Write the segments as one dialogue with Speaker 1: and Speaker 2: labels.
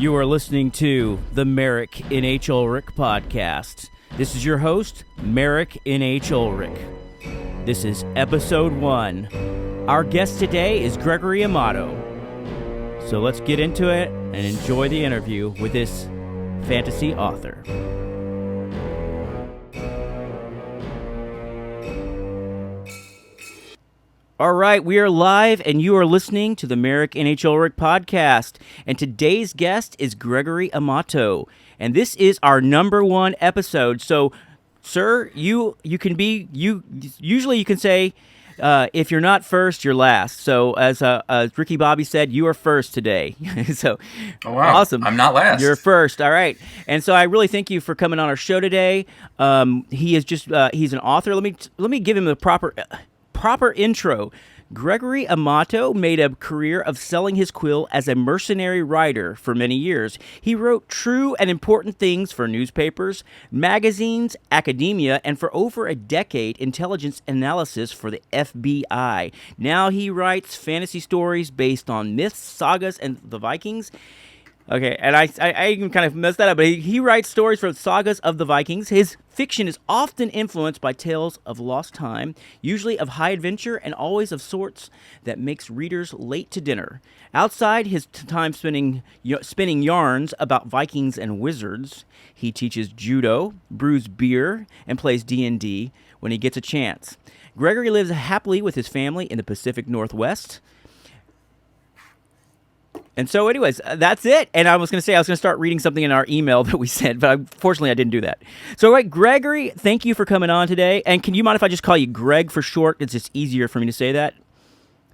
Speaker 1: You are listening to the Merick N.H. Ulrik podcast. This is your host, Merick N.H. Ulrik. This is episode 1. Our guest today is Gregory Amato. So let's get into it and enjoy the interview with this fantasy author. All right, we are live, and you are listening to the Merick N.H. Ulrik podcast. And today's guest is Gregory Amato, and this is our number 1 episode. So, sir, you can be usually you can say if you're not first, you're last. So, as Ricky Bobby said, you are first today. So,
Speaker 2: oh, wow.
Speaker 1: Awesome!
Speaker 2: I'm not last.
Speaker 1: You're first. All right, and so I really thank you for coming on our show today. He is just he's an author. Let me give him the proper intro. Gregory Amato made a career of selling his quill as a mercenary writer for many years. He wrote true and important things for newspapers, magazines, academia, and for over a decade, intelligence analysis for the FBI. Now he writes fantasy stories based on myths, sagas, and the Vikings. Okay, and I even kind of messed that up, but he writes stories for the sagas of the Vikings. His fiction is often influenced by tales of lost time, usually of high adventure and always of sorts that makes readers late to dinner. Outside his time spinning yarns about Vikings and wizards, he teaches judo, brews beer, and plays D&D when he gets a chance. Gregory lives happily with his family in the Pacific Northwest. And so anyways, that's it. And I was going to start reading something in our email that we sent, but unfortunately I didn't do that. So, all right, Gregory, thank you for coming on today. And can you mind if I just call you Greg for short? It's just easier for me to say that.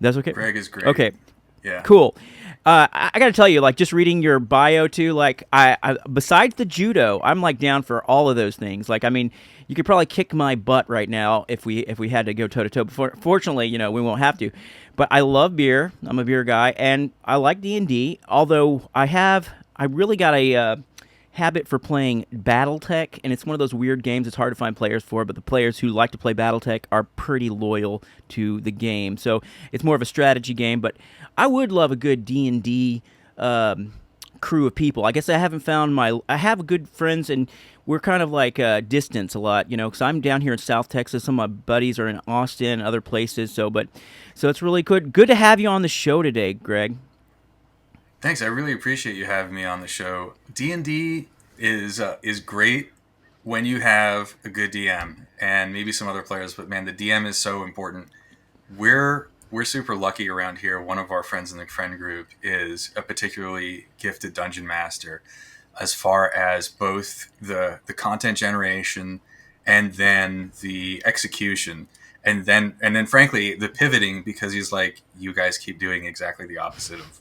Speaker 1: That's okay?
Speaker 2: Greg is great.
Speaker 1: Okay.
Speaker 2: Yeah.
Speaker 1: Cool. I got to tell you, like, just reading your bio, too, like, I besides the judo, I'm, like, down for all of those things. Like, I mean, you could probably kick my butt right now if we had to go toe-to-toe. Fortunately, we won't have to. But I love beer. I'm a beer guy. And I like D&D, although I really got a habit for playing Battletech, and it's one of those weird games it's hard to find players for, but the players who like to play Battletech are pretty loyal to the game. So it's more of a strategy game, but I would love a good D&D crew of people. I guess I haven't found I have good friends, and we're kind of like distance a lot, because I'm down here in South Texas. Some of my buddies are in Austin, other places. So it's really good to have you on the show today, Greg.
Speaker 2: Thanks. I really appreciate you having me on the show. D&D is great when you have a good DM and maybe some other players, but man, the DM is so important. We're super lucky around here. One of our friends in the friend group is a particularly gifted dungeon master as far as both the content generation and then the execution and then frankly the pivoting, because he's like, you guys keep doing exactly the opposite of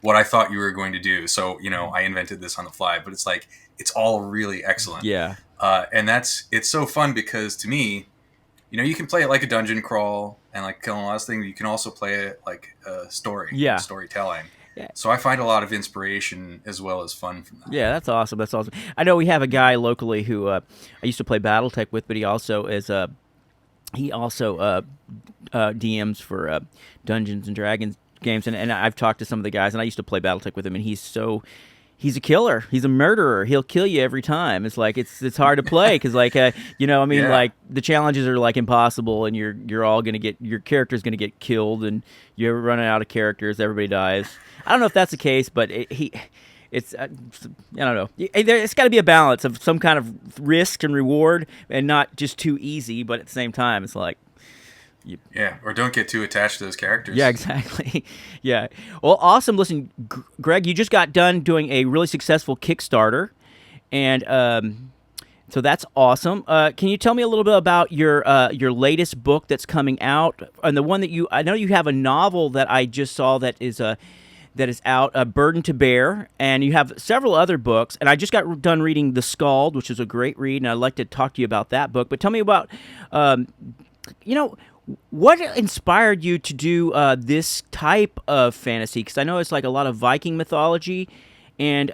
Speaker 2: what I thought you were going to do. So, I invented this on the fly, but it's like, it's all really excellent.
Speaker 1: Yeah.
Speaker 2: And it's so fun because to me, you can play it like a dungeon crawl and like killing a lot of things. You can also play it like a story, storytelling. Yeah. So I find a lot of inspiration as well as fun from that.
Speaker 1: Yeah, that's awesome. I know we have a guy locally who I used to play Battletech with, but he also DMs for Dungeons and Dragons games, and I've talked to some of the guys, and I used to play Battletech with him, and he's a killer. He's a murderer. He'll kill you every time. It's like it's hard to play because like like the challenges are like impossible, and you're all gonna get, your character's gonna get killed, and you're running out of characters. Everybody dies. I don't know if that's the case, but I don't know. It's got to be a balance of some kind of risk and reward, and not just too easy. But at the same time, it's like.
Speaker 2: Or don't get too attached to those characters.
Speaker 1: Yeah, exactly. Yeah. Well, awesome. Listen, Greg, you just got done doing a really successful Kickstarter, and so that's awesome. Can you tell me a little bit about your latest book that's coming out, and the one that I know you have a novel that I just saw that is out, A Burden to Bear, and you have several other books, and I just got done reading The Scald, which is a great read, and I'd like to talk to you about that book. But tell me about, what inspired you to do this type of fantasy? Because I know it's like a lot of Viking mythology, and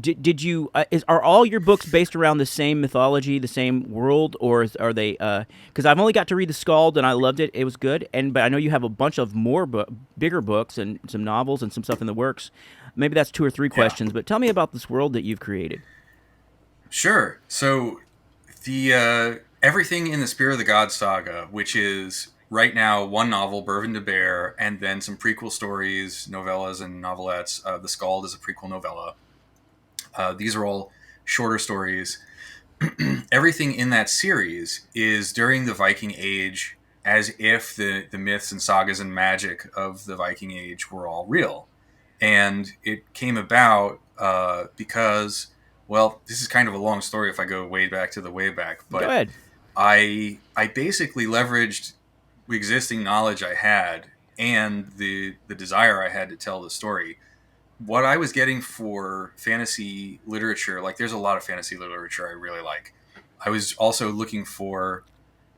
Speaker 1: did you are all your books based around the same mythology, the same world, or are they? Because I've only got to read the Scald and I loved it; it was good. But I know you have a bunch of more bigger books and some novels and some stuff in the works. Maybe that's two or three
Speaker 2: Yeah.
Speaker 1: questions. But tell me about this world that you've created.
Speaker 2: Sure. So the everything in the Spear of the Gods saga, which is right now one novel, Bourbon de Bear, and then some prequel stories, novellas, and novelettes. The Scald is a prequel novella. These are all shorter stories. Everything in that series is during the Viking Age, as if the myths and sagas and magic of the Viking Age were all real. And it came about because, well, this is kind of a long story if I go way back to the way back,
Speaker 1: Go
Speaker 2: but
Speaker 1: ahead.
Speaker 2: I basically leveraged existing knowledge I had and the desire I had to tell the story. What I was getting for fantasy literature, like there's a lot of fantasy literature I really like. I was also looking for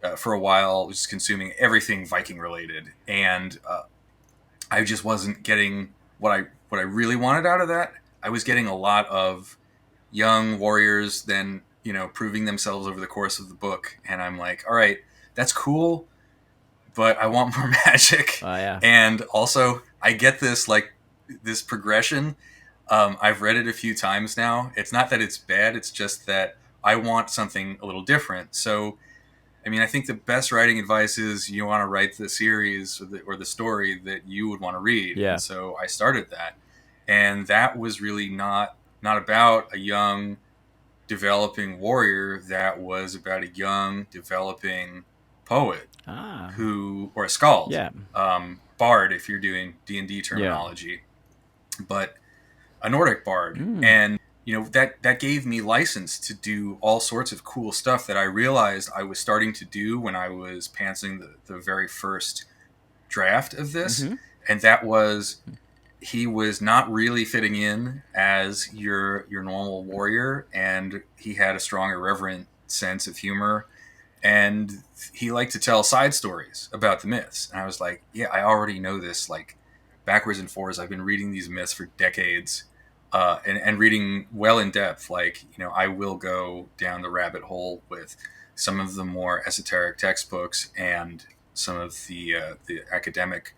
Speaker 2: a while, just consuming everything Viking related, and I just wasn't getting what I really wanted out of that. I was getting a lot of young warriors then, proving themselves over the course of the book, and I'm like, all right, that's cool, but I want more magic.
Speaker 1: Yeah.
Speaker 2: And also, I get this progression. I've read it a few times now. It's not that it's bad, it's just that I want something a little different. So, I mean, I think the best writing advice is you want to write the series or the story that you would want to read.
Speaker 1: Yeah.
Speaker 2: And so I started that. And that was really not about a young developing warrior. That was about a young developing poet or a skald,
Speaker 1: Yeah.
Speaker 2: bard if you're doing D&D terminology, but a Nordic bard. And that gave me license to do all sorts of cool stuff that I realized I was starting to do when I was pantsing the very first draft of this. And that was, he was not really fitting in as your normal warrior, and he had a strong irreverent sense of humor, and he liked to tell side stories about the myths. And I was like, yeah, I already know this like backwards and forwards. I've been reading these myths for decades, and reading well in depth. Like, I will go down the rabbit hole with some of the more esoteric textbooks and some of the academic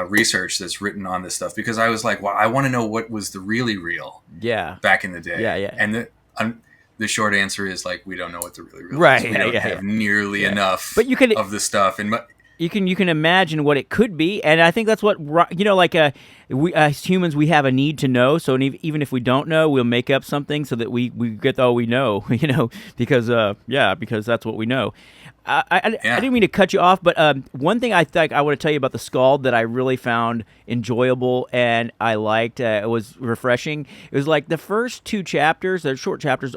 Speaker 2: research that's written on this stuff, because I was like, well, I want to know what was the really real back in the day.
Speaker 1: Yeah.
Speaker 2: And the short answer is, like, we don't know what the really real
Speaker 1: Right.
Speaker 2: is. We don't have nearly enough
Speaker 1: but you can,
Speaker 2: of the stuff. And
Speaker 1: you can imagine what it could be, and I think that's what like we as humans, we have a need to know. So even if we don't know, we'll make up something so that we get all we know, because that's what we know. I didn't mean to cut you off, but one thing I think I want to tell you about the Scald that I really found enjoyable and I liked, it was refreshing. It was like the first two chapters, they're short chapters.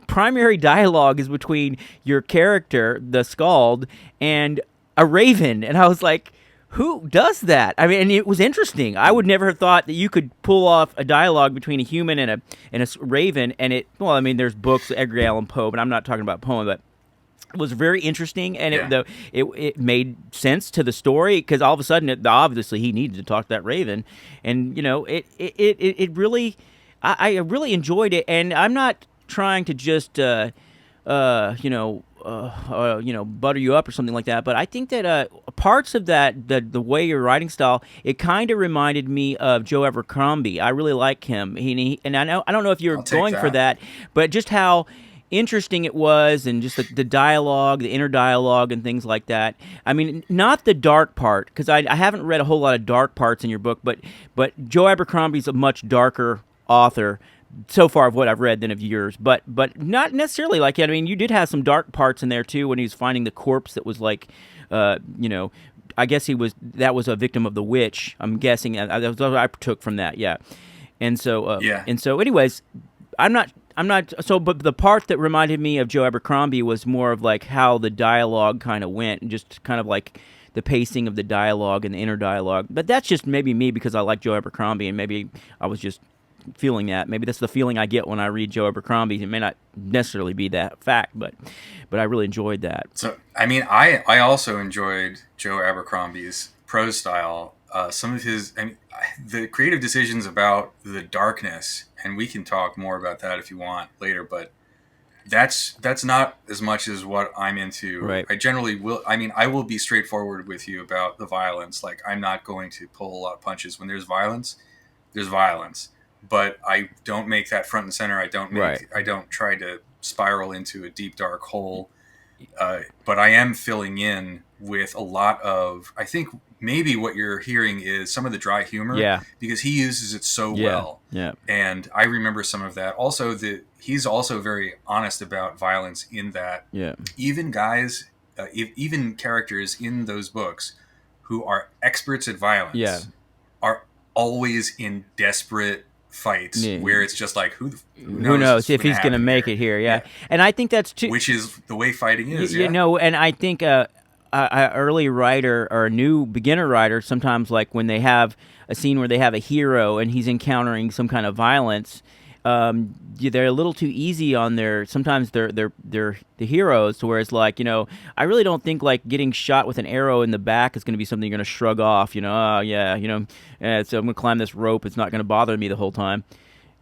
Speaker 1: Primary dialogue is between your character, the Scald, and a raven, and I was like, who does that? I mean, and it was interesting. I would never have thought that you could pull off a dialogue between a human and a raven, and there's books, Edgar Allan Poe, but I'm not talking about poem, but it was very interesting, and it made sense to the story, because all of a sudden, obviously, he needed to talk to that raven, and it really, I really enjoyed it, and I'm not trying to just butter you up or something like that, but I think that parts of that, the way your writing style, it kind of reminded me of Joe Abercrombie. I really like him. And I don't know if you're going for that, but just how interesting it was, and just the dialogue, the inner dialogue, and things like that. I mean, not the dark part, because I haven't read a whole lot of dark parts in your book, but Joe Abercrombie's a much darker author so far of what I've read than of yours, but not necessarily like, you did have some dark parts in there too, when he was finding the corpse that was like, I guess that was a victim of the witch. I'm guessing that was what I took from that. Yeah. And so, anyways, but the part that reminded me of Joe Abercrombie was more of like how the dialogue kind of went, and just kind of like the pacing of the dialogue and the inner dialogue. But that's just maybe me, because I like Joe Abercrombie, and maybe I was just feeling that. Maybe that's the feeling I get when I read Joe Abercrombie. It may not necessarily be that fact, but I really enjoyed that.
Speaker 2: So, I mean, I also enjoyed Joe Abercrombie's prose style. some of his, I mean, the creative decisions about the darkness, and we can talk more about that if you want later, but that's not as much as what I'm into.
Speaker 1: Right.
Speaker 2: I generally will. I mean, I will be straightforward with you about the violence. Like, I'm not going to pull a lot of punches when there's violence. There's violence, but I don't make that front and center.
Speaker 1: Right.
Speaker 2: I don't try to spiral into a deep dark hole. But I am filling in with a lot of. I think maybe what you're hearing is some of the dry humor,
Speaker 1: Yeah.
Speaker 2: because he uses it so
Speaker 1: Yeah.
Speaker 2: well.
Speaker 1: Yeah.
Speaker 2: And I remember some of that. Also, he's also very honest about violence in that
Speaker 1: Yeah.
Speaker 2: even guys, even characters in those books who are experts at
Speaker 1: Yeah.
Speaker 2: violence are always in desperate fights
Speaker 1: Yeah.
Speaker 2: where it's just like, who
Speaker 1: Who
Speaker 2: knows
Speaker 1: knows
Speaker 2: what's
Speaker 1: if
Speaker 2: gonna
Speaker 1: he's going to
Speaker 2: happen
Speaker 1: make it here? Yeah.
Speaker 2: Yeah.
Speaker 1: And I think that's too.
Speaker 2: Which is the way fighting is.
Speaker 1: You know, and I think a early writer or a new beginner writer sometimes, like when they have a scene where they have a hero and he's encountering some kind of violence, they're a little too easy on their. Sometimes they're the heroes, to where it's like, I really don't think like getting shot with an arrow in the back is going to be something you're going to shrug off. Oh yeah, so I'm going to climb this rope. It's not going to bother me the whole time.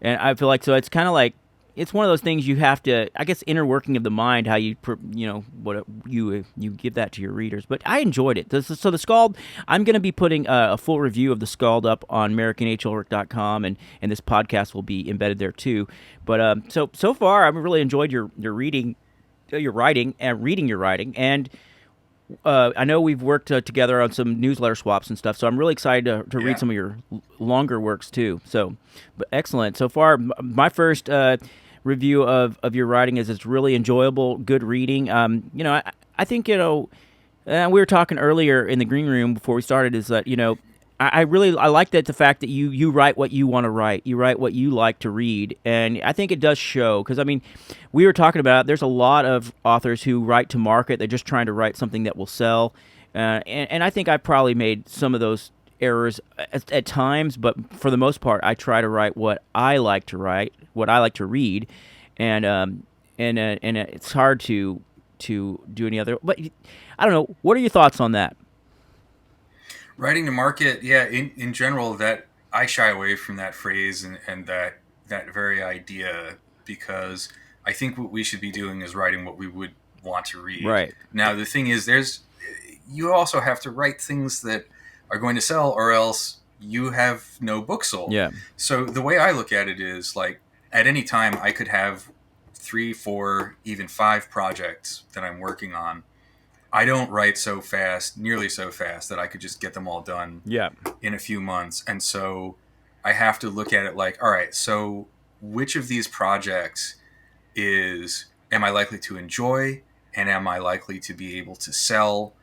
Speaker 1: And I feel like, so it's kind of like, it's one of those things you have to, I guess, inner working of the mind, how what you give that to your readers. But I enjoyed it. So the Scald, I'm going to be putting a full review of the Scald up on MerickandHulrik.com, and this podcast will be embedded there too. But so far, I've really enjoyed your reading, your writing, and reading your writing, and I know we've worked together on some newsletter swaps and stuff, so I'm really excited to read some of your longer works too. So, but excellent. So far, my first review of your writing is it's really enjoyable, good reading. I think, we were talking earlier in the green room before we started, is that, I like that, the fact that you write what you want to write. You write what you like to read, and I think it does show. Because, I mean, we were talking about, there's a lot of authors who write to market. They're just trying to write something that will sell, and I think I probably made some of those errors at times. But for the most part, I try to write what I like to write, what I like to read, and it's hard to do any other. But I don't know. What are your thoughts on that?
Speaker 2: Writing to market, yeah, in general, that I shy away from that phrase and that very idea, because I think what we should be doing is writing what we would want to read.
Speaker 1: Right.
Speaker 2: Now, the thing is, you also have to write things that are going to sell, or else you have no book sold.
Speaker 1: Yeah.
Speaker 2: So the way I look at it is, like, at any time I could have 3, 4, even 5 projects that I'm working on. I don't write nearly so fast, that I could just get them all done in a few months. And so I have to look at it like, all right, so which of these projects am I likely to enjoy, and am I likely to be able to sell?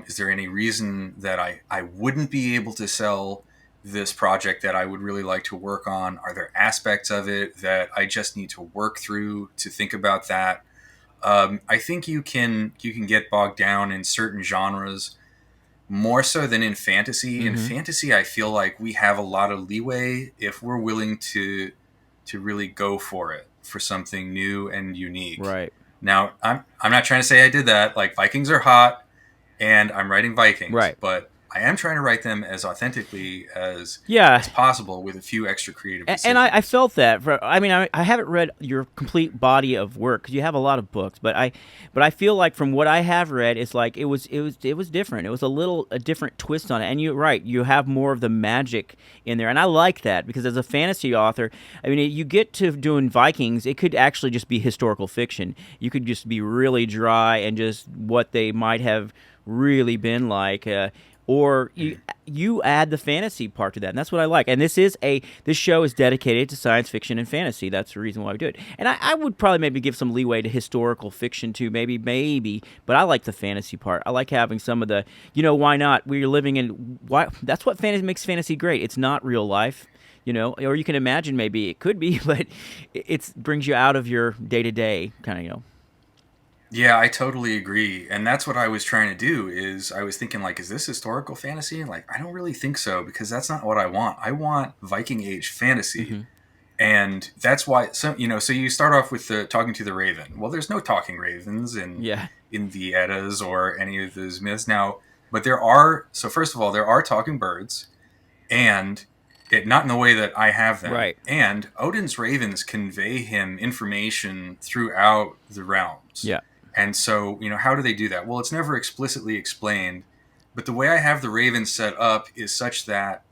Speaker 2: Is there any reason that I wouldn't be able to sell this project that I would really like to work on? Are there aspects of it that I just need to work through to think about that? I think you can get bogged down in certain genres more so than in fantasy. In fantasy, I feel like we have a lot of leeway if we're willing to really go for it, for something new and unique.
Speaker 1: Right.
Speaker 2: Now, I'm not trying to say I did that. Like, Vikings are hot, and I'm writing Vikings.
Speaker 1: Right.
Speaker 2: But I am trying to write them as authentically as possible, with a few extra creative decisions.
Speaker 1: And I felt that. I haven't read your complete body of work, because you have a lot of books. But I feel like from what I have read, it's like it was different. It was a different twist on it. And you're right, you have more of the magic in there, and I like that, because as a fantasy author, I mean, you get to doing Vikings, it could actually just be historical fiction. You could just be really dry and just what they might have really been like. Or you add the fantasy part to that, and that's what I like. And this show is dedicated to science fiction and fantasy. That's the reason why we do it. And I would probably maybe give some leeway to historical fiction too, maybe. But I like the fantasy part. I like having some of the, why not? We're living in that's what fantasy makes fantasy great. It's not real life, or you can imagine maybe it could be, but it brings you out of your day to day kind of.
Speaker 2: Yeah, I totally agree. And that's what I was trying to do. Is I was thinking, like, is this historical fantasy? Like, I don't really think so, because that's not what I want. I want Viking Age fantasy. And that's why, so you start off with the talking to the raven. Well, there's no talking ravens in the Eddas or any of those myths. Now, But there are, so first of all, there are talking birds, and not in the way that I have them.
Speaker 1: Right.
Speaker 2: And Odin's ravens convey him information throughout the realms.
Speaker 1: Yeah.
Speaker 2: And so, how do they do that? Well, it's never explicitly explained, but the way I have the ravens set up is such that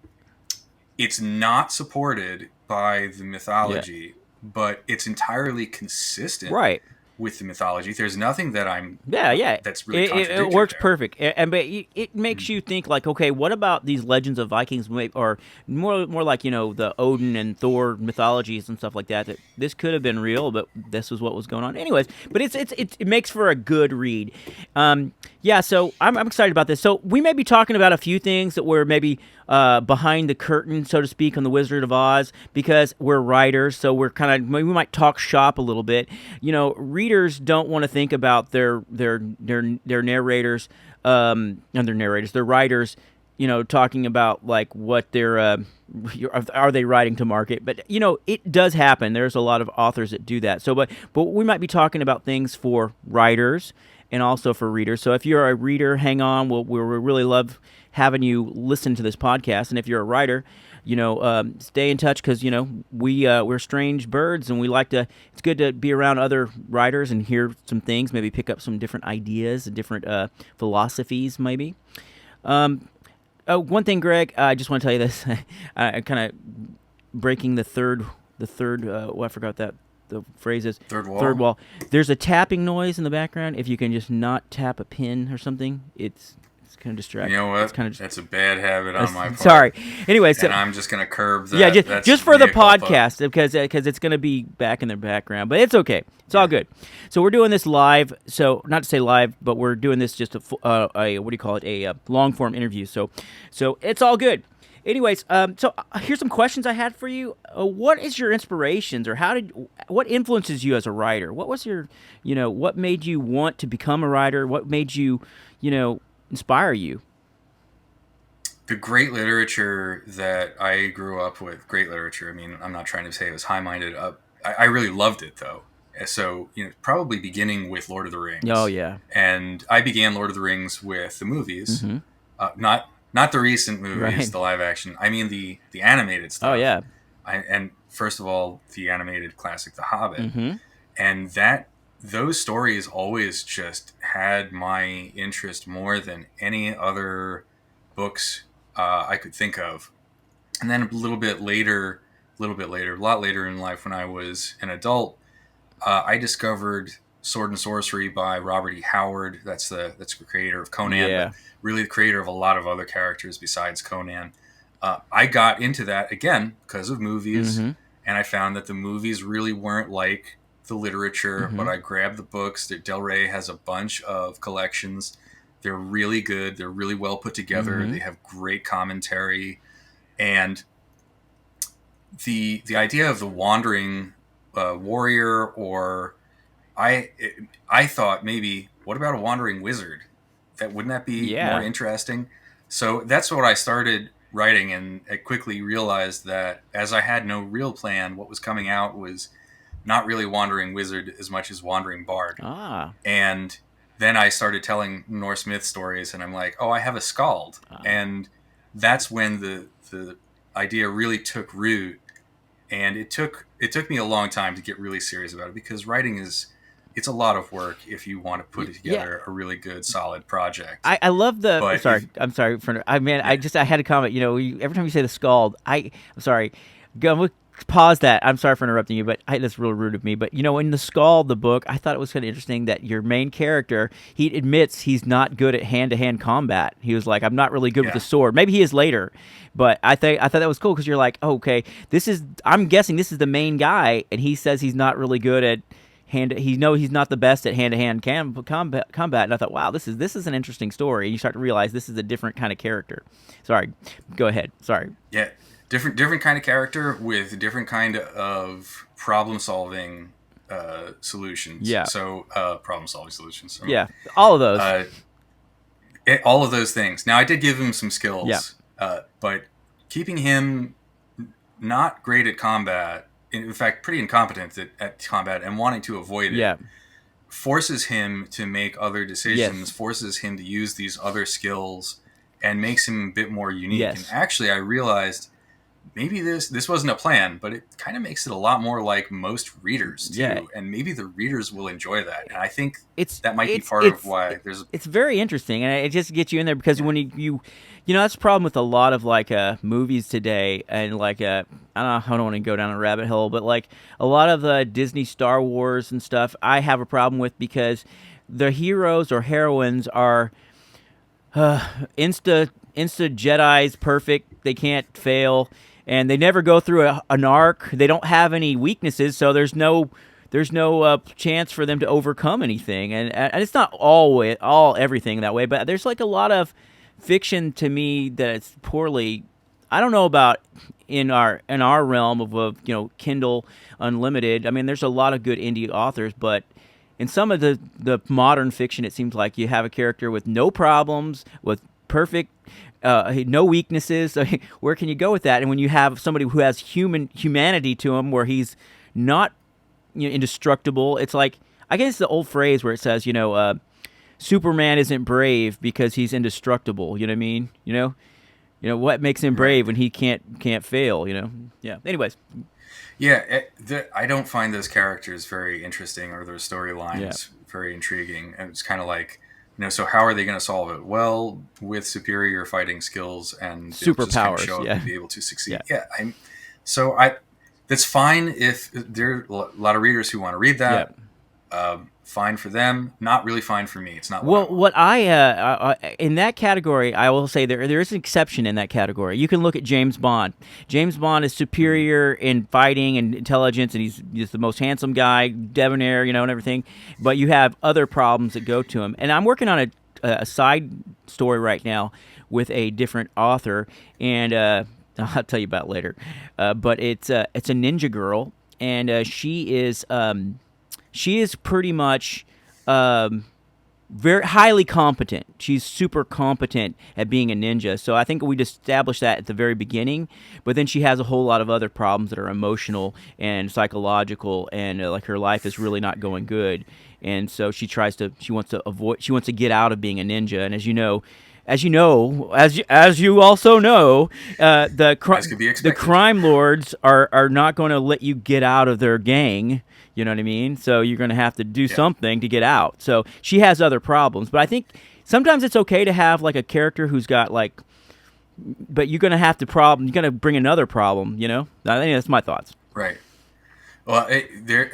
Speaker 2: it's not supported by the mythology, but it's entirely consistent
Speaker 1: Right.
Speaker 2: with the mythology. There's nothing that
Speaker 1: Yeah.
Speaker 2: that's really
Speaker 1: It
Speaker 2: contradictory
Speaker 1: works
Speaker 2: there.
Speaker 1: perfect, but it makes you think like, okay, what about these legends of Vikings, or more like the Odin and Thor mythologies and stuff like that? That this could have been real, but this was what was going on, anyways. But it makes for a good read. Yeah, so I'm excited about this. So we may be talking about a few things that were maybe behind the curtain, so to speak, on the Wizard of Oz, because we're writers, so we might talk shop a little bit. Readers don't want to think about their narrators, their writers, talking about like what they're are they writing to market. But it does happen. There's a lot of authors that do that. So but we might be talking about things for writers and also for readers. So if you're a reader, hang on. We really love having you listen to this podcast. And if you're a writer, stay in touch, because we're strange birds, and we like to. It's good to be around other writers and hear some things, maybe pick up some different ideas and different philosophies, maybe. One thing, Greg, I just want to tell you this. I kind of breaking the third. I forgot that. The phrase is
Speaker 2: Third
Speaker 1: wall. There's a tapping noise in the background. If you can just not tap a pin or something, it's kind of distracting.
Speaker 2: You know what? That's a bad habit on my part.
Speaker 1: Sorry. Anyway, so
Speaker 2: and I'm just going to curb that.
Speaker 1: Yeah, just for the podcast, because it's going to be back in the background, but it's okay. It's all good. So we're doing this live. So not to say live, but we're doing this just a what do you call it? A long form interview. So it's all good. Anyways, so here's some questions I had for you. What is your inspirations, or what influences you as a writer? What was your, what made you want to become a writer? What made you, inspire you?
Speaker 2: The great literature that I grew up with, great literature. I mean, I'm not trying to say it was high-minded. I really loved it, though. So, probably beginning with Lord of the Rings.
Speaker 1: Oh, yeah.
Speaker 2: And I began Lord of the Rings with the movies, not the recent movies,
Speaker 1: Right.
Speaker 2: the live action. I mean the animated stuff.
Speaker 1: Oh, yeah.
Speaker 2: And first of all, the animated classic, The Hobbit, and those stories always just had my interest more than any other books I could think of. And then a lot later in life, when I was an adult, I discovered Sword and Sorcery by Robert E. Howard. That's the creator of Conan,
Speaker 1: Yeah.
Speaker 2: but really the creator of a lot of other characters besides Conan. I got into that again because of movies, and I found that the movies really weren't like the literature, but I grabbed the books. Del Rey has a bunch of collections. They're really good. They're really well put together. They have great commentary, and the idea of the wandering warrior, or I thought maybe, what about a wandering wizard? Wouldn't that be more interesting? So that's what I started writing, and I quickly realized that as I had no real plan, what was coming out was not really wandering wizard as much as wandering bard. And then I started telling Norse myth stories, and I'm like, oh, I have a skald. And that's when the idea really took root. And it took me a long time to get really serious about it, because writing it's a lot of work if you want to put together a really good, solid project.
Speaker 1: I love the. I'm sorry for. I mean, I had a comment. Every time you say the scald, I'm sorry. Go pause that. I'm sorry for interrupting you, but that's real rude of me. But in the Scald, the book, I thought it was kind of interesting that your main character, he admits he's not good at hand-to-hand combat. He was like, I'm not really good with the sword. Maybe he is later, but I thought that was cool, because you're like, oh, okay, I'm guessing this is the main guy, and he says he's not really good at he's not the best at hand-to-hand combat, and I thought, wow, this is an interesting story. And you start to realize this is a different kind of character. Sorry, go ahead. Sorry.
Speaker 2: Yeah. Different kind of character with different kind of problem-solving solutions.
Speaker 1: Yeah.
Speaker 2: So problem-solving solutions. So,
Speaker 1: yeah. All of those.
Speaker 2: All of those things. Now, I did give him some skills.
Speaker 1: Yeah.
Speaker 2: But keeping him not great at combat, in fact, pretty incompetent at combat, and wanting to avoid it.
Speaker 1: Yeah.
Speaker 2: forces him to make other decisions,
Speaker 1: Yes.
Speaker 2: forces him to use these other skills, and makes him a bit more unique. And
Speaker 1: Yes.
Speaker 2: actually, I realized maybe this wasn't a plan, but it kind of makes it a lot more like most readers
Speaker 1: Yeah.
Speaker 2: too, and maybe the readers will enjoy that. And I think
Speaker 1: it's
Speaker 2: that might be
Speaker 1: it's
Speaker 2: part of
Speaker 1: it's
Speaker 2: why there's
Speaker 1: it's very interesting, and it just gets you in there because
Speaker 2: yeah,
Speaker 1: when you know, that's the problem with a lot of like movies today, and like I don't want to go down a rabbit hole, but like a lot of the Disney Star Wars and stuff, I have a problem with because the heroes or heroines are insta Jedi's perfect. They can't fail, and they never go through an arc. They don't have any weaknesses, so there's no chance for them to overcome anything. And it's not all everything that way, but there's like a lot of fiction to me that's poorly. I don't know about in our realm of Kindle Unlimited. I mean, there's a lot of good indie authors, but in some of the modern fiction, it seems like you have a character with no problems, with perfect, no weaknesses. So where can you go with that? And when you have somebody who has humanity to him, where he's not indestructible, it's like, I guess the old phrase where it says, Superman isn't brave because he's indestructible. You know what I mean? What makes him
Speaker 2: right.
Speaker 1: brave when he can't fail? Yeah. Anyways,
Speaker 2: Yeah, I don't find those characters very interesting or their
Speaker 1: yeah,
Speaker 2: storylines very intriguing. And it's kind of like, so how are they going to solve it? Well, with superior fighting skills, and they'll just kind of
Speaker 1: superpowers.
Speaker 2: show up
Speaker 1: Yeah,
Speaker 2: and be able to succeed.
Speaker 1: yeah,
Speaker 2: Yeah, so I that's fine if there are a lot of readers who want to read
Speaker 1: yeah.
Speaker 2: that. Fine for them, not really fine for me. It's not what I
Speaker 1: Well,
Speaker 2: want.
Speaker 1: what in that category, I will say there is an exception in that category. You can look at James Bond. James Bond is
Speaker 2: Mm-hmm.
Speaker 1: superior in fighting and intelligence, and he's the most handsome guy, debonair, and everything. But you have other problems that go to him. And I'm working on a side story right now with a different author, and I'll tell you about it later. But it's a ninja girl, and she is pretty much. Very highly competent. She's super competent at being a ninja. So I think we'd established that at the very beginning. But then she has a whole lot of other problems that are emotional and psychological, and like her life is really not going good. And so she wants to avoid, she wants to get out of being a ninja. And as you also know,
Speaker 2: As could be
Speaker 1: the
Speaker 2: expected.
Speaker 1: crime lords are not going to let you get out of their gang. You know what I mean? So you're going to have to do
Speaker 2: Yeah.
Speaker 1: something to get out. So she has other problems, but I think sometimes it's okay to have like a character who's got like, but you're going to have to problem. You're going to bring another problem. I think that's my thoughts.
Speaker 2: Right. Well,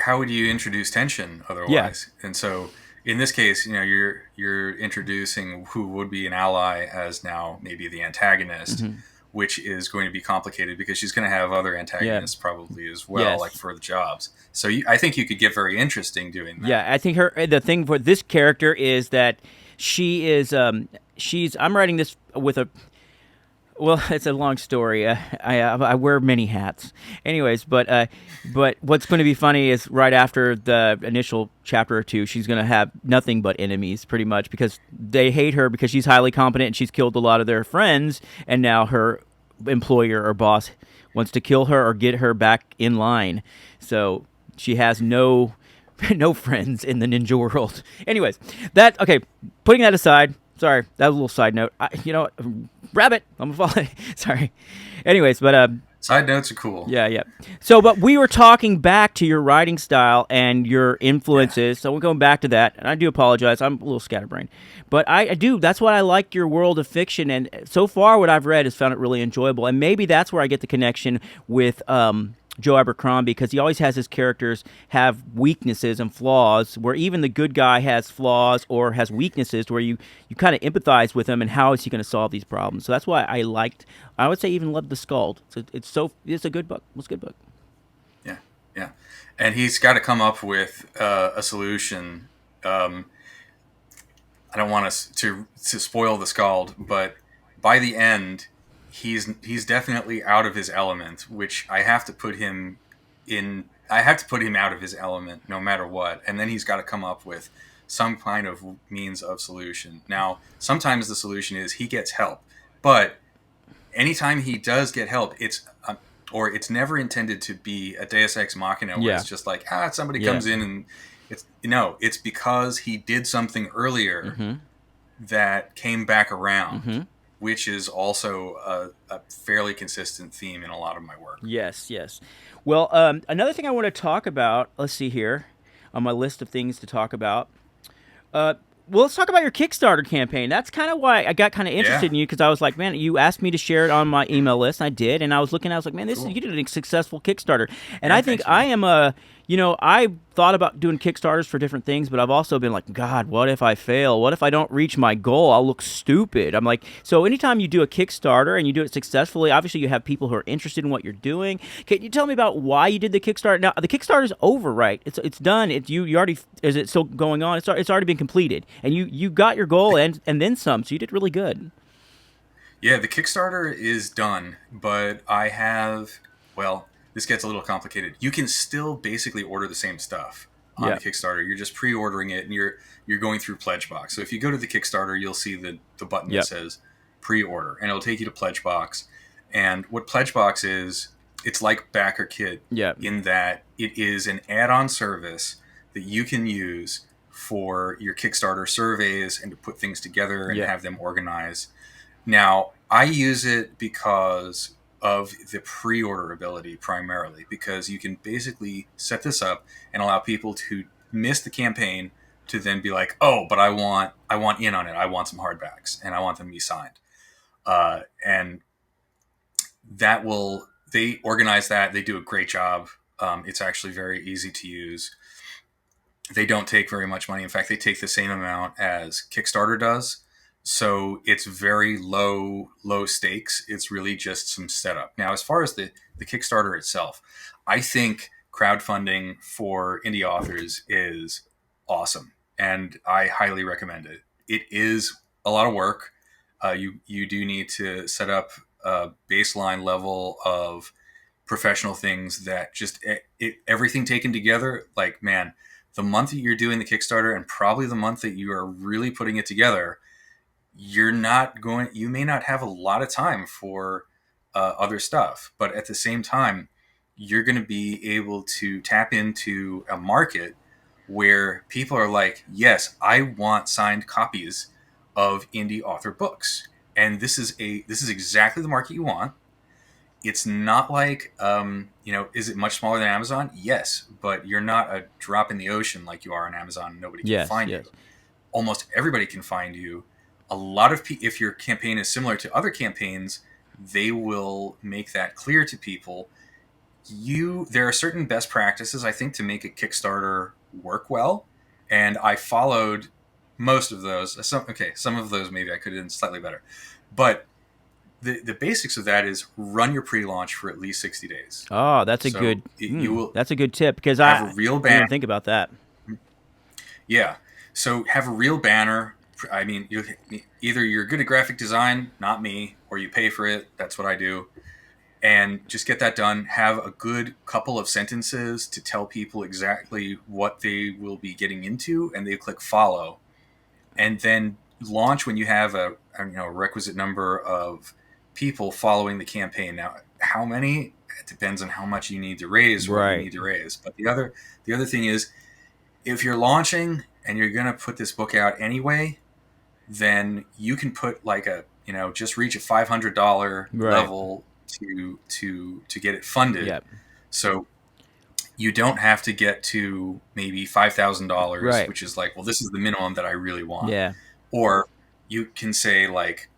Speaker 2: how would you introduce tension
Speaker 1: Yeah.
Speaker 2: otherwise? And so, in this case, you're introducing who would be an ally as now maybe the antagonist,
Speaker 1: Hmm.
Speaker 2: which is going to be complicated because she's going to have other
Speaker 1: Yeah.
Speaker 2: antagonists probably as well, like
Speaker 1: Yes.
Speaker 2: for the jobs. So I think you could get very interesting doing that.
Speaker 1: Yeah. I think the thing for this character is that she is I'm writing this with a. Well, it's a long story. I wear many hats. Anyways, but what's going to be funny is right after the initial chapter or two, she's going to have nothing but enemies, pretty much, because they hate her because she's highly competent and she's killed a lot of their friends, and now her employer or boss wants to kill her or get her back in line. So she has no no friends in the ninja world. Anyways, that okay. Putting that aside, sorry, that was a little side note. Rabbit, I'm gonna follow. Sorry. Anyways, but
Speaker 2: Side notes are cool.
Speaker 1: yeah, yeah. So, but we were talking back to your writing style and your
Speaker 2: Yeah.
Speaker 1: influences. So we're going back to that, and I do apologize. I'm a little scatterbrained, but I do. That's what I like your world of fiction, and so far what I've read has found it really enjoyable. And maybe that's where I get the connection with Joe Abercrombie, because he always has his characters have weaknesses and flaws, where even the good guy has flaws or has weaknesses, where you kind of empathize with him and how is he going to solve these problems. So that's why I would say even loved The Scald. It's a good book. It's a good book.
Speaker 2: Yeah. Yeah. And he's got to come up with a solution. I don't want us to spoil the Scald, but by the end, he's definitely out of his element, which I have to put him in. I have to put him out of his element no matter what, and then he's got to come up with some kind of means of solution. Now, sometimes the solution is he gets help, but anytime he does get help, it's never intended to be a Deus Ex Machina where
Speaker 1: Yeah.
Speaker 2: it's just like somebody
Speaker 1: Yeah.
Speaker 2: comes in and it's because he did something earlier
Speaker 1: Mm-hmm.
Speaker 2: that came back around,
Speaker 1: Mm-hmm.
Speaker 2: which is also a fairly consistent theme in a lot of my work.
Speaker 1: Yes, yes. Well, another thing I want to talk about, let's see here on my list of things to talk about. Uh, well, let's talk about your Kickstarter campaign. That's kind of why I got kind of interested
Speaker 2: Yeah,
Speaker 1: in you because I was like, man, you asked me to share it on my email list, and I did. And I was looking, I was like, man,
Speaker 2: cool.
Speaker 1: you did a successful Kickstarter. And
Speaker 2: Yeah,
Speaker 1: I think
Speaker 2: thanks, man.
Speaker 1: I thought about doing Kickstarters for different things, but I've also been like, God, what if I fail? What if I don't reach my goal? I'll look stupid. I'm like, so anytime you do a Kickstarter and you do it successfully, obviously you have people who are interested in what you're doing. Can you tell me about why you did the Kickstarter? Now, the Kickstarter's over, right? It's done. You already, is it still going on? It's already been completed, and you got your goal and then some. So you did really good.
Speaker 2: Yeah, the Kickstarter is done, but I have, well, this gets a little complicated. You can still basically order the same stuff on the
Speaker 1: Yep.
Speaker 2: Kickstarter. You're just pre-ordering it and you're going through Pledgebox. So if you go to the Kickstarter, you'll see the button that
Speaker 1: Yep.
Speaker 2: says pre-order and it'll take you to Pledgebox. And what Pledgebox is, it's like Backer Kit
Speaker 1: Yep.
Speaker 2: in that it is an add-on service that you can use for your Kickstarter surveys and to put things together and
Speaker 1: Yep.
Speaker 2: have them organized. Now, I use it because of the pre-order ability primarily, because you can basically set this up and allow people to miss the campaign to then be like, oh, but I want in on it. I want some hardbacks and I want them to be signed. And they organize that. They do a great job. It's actually very easy to use. They don't take very much money. In fact, they take the same amount as Kickstarter does. So it's very low stakes. It's really just some setup. Now, as far as the Kickstarter itself, I think crowdfunding for indie authors is awesome, and I highly recommend it. It is a lot of work. You do need to set up a baseline level of professional things that just everything taken together. Like, man, the month that you're doing the Kickstarter and probably the month that you are really putting it together, you may not have a lot of time for other stuff, but at the same time, you're going to be able to tap into a market where people are like, yes, I want signed copies of indie author books. And this is exactly the market you want. It's not like, is it much smaller than Amazon? Yes, but you're not a drop in the ocean like you are on Amazon. Nobody can
Speaker 1: Yes.
Speaker 2: find you.
Speaker 1: Yes.
Speaker 2: Almost everybody can find you. A lot of if your campaign is similar to other campaigns, they will make that clear to people. There are certain best practices, I think, to make a Kickstarter work well, and I followed most of those. Some of those maybe I could have done slightly better, but the basics of that is run your pre-launch for at least 60 days.
Speaker 1: Oh, that's a
Speaker 2: So
Speaker 1: good.
Speaker 2: you will
Speaker 1: That's a good tip because
Speaker 2: have a
Speaker 1: I
Speaker 2: real
Speaker 1: didn't
Speaker 2: banner.
Speaker 1: even think about that.
Speaker 2: Yeah. So have a real banner. I mean, either you're good at graphic design, not me, or you pay for it. That's what I do. And just get that done. Have a good couple of sentences to tell people exactly what they will be getting into, and they click follow. And then launch when you have a requisite number of people following the campaign. Now, how many? It depends on how much you need to raise, what you
Speaker 1: Right.
Speaker 2: need to raise. But the other thing is, if you're launching and you're going to put this book out anyway, then you can put like just reach a $500
Speaker 1: Right.
Speaker 2: level to get it funded.
Speaker 1: Yep.
Speaker 2: So you don't have to get to maybe $5,000,
Speaker 1: Right.
Speaker 2: which is like, well, this is the minimum that I really want.
Speaker 1: Yeah.
Speaker 2: Or you can say like,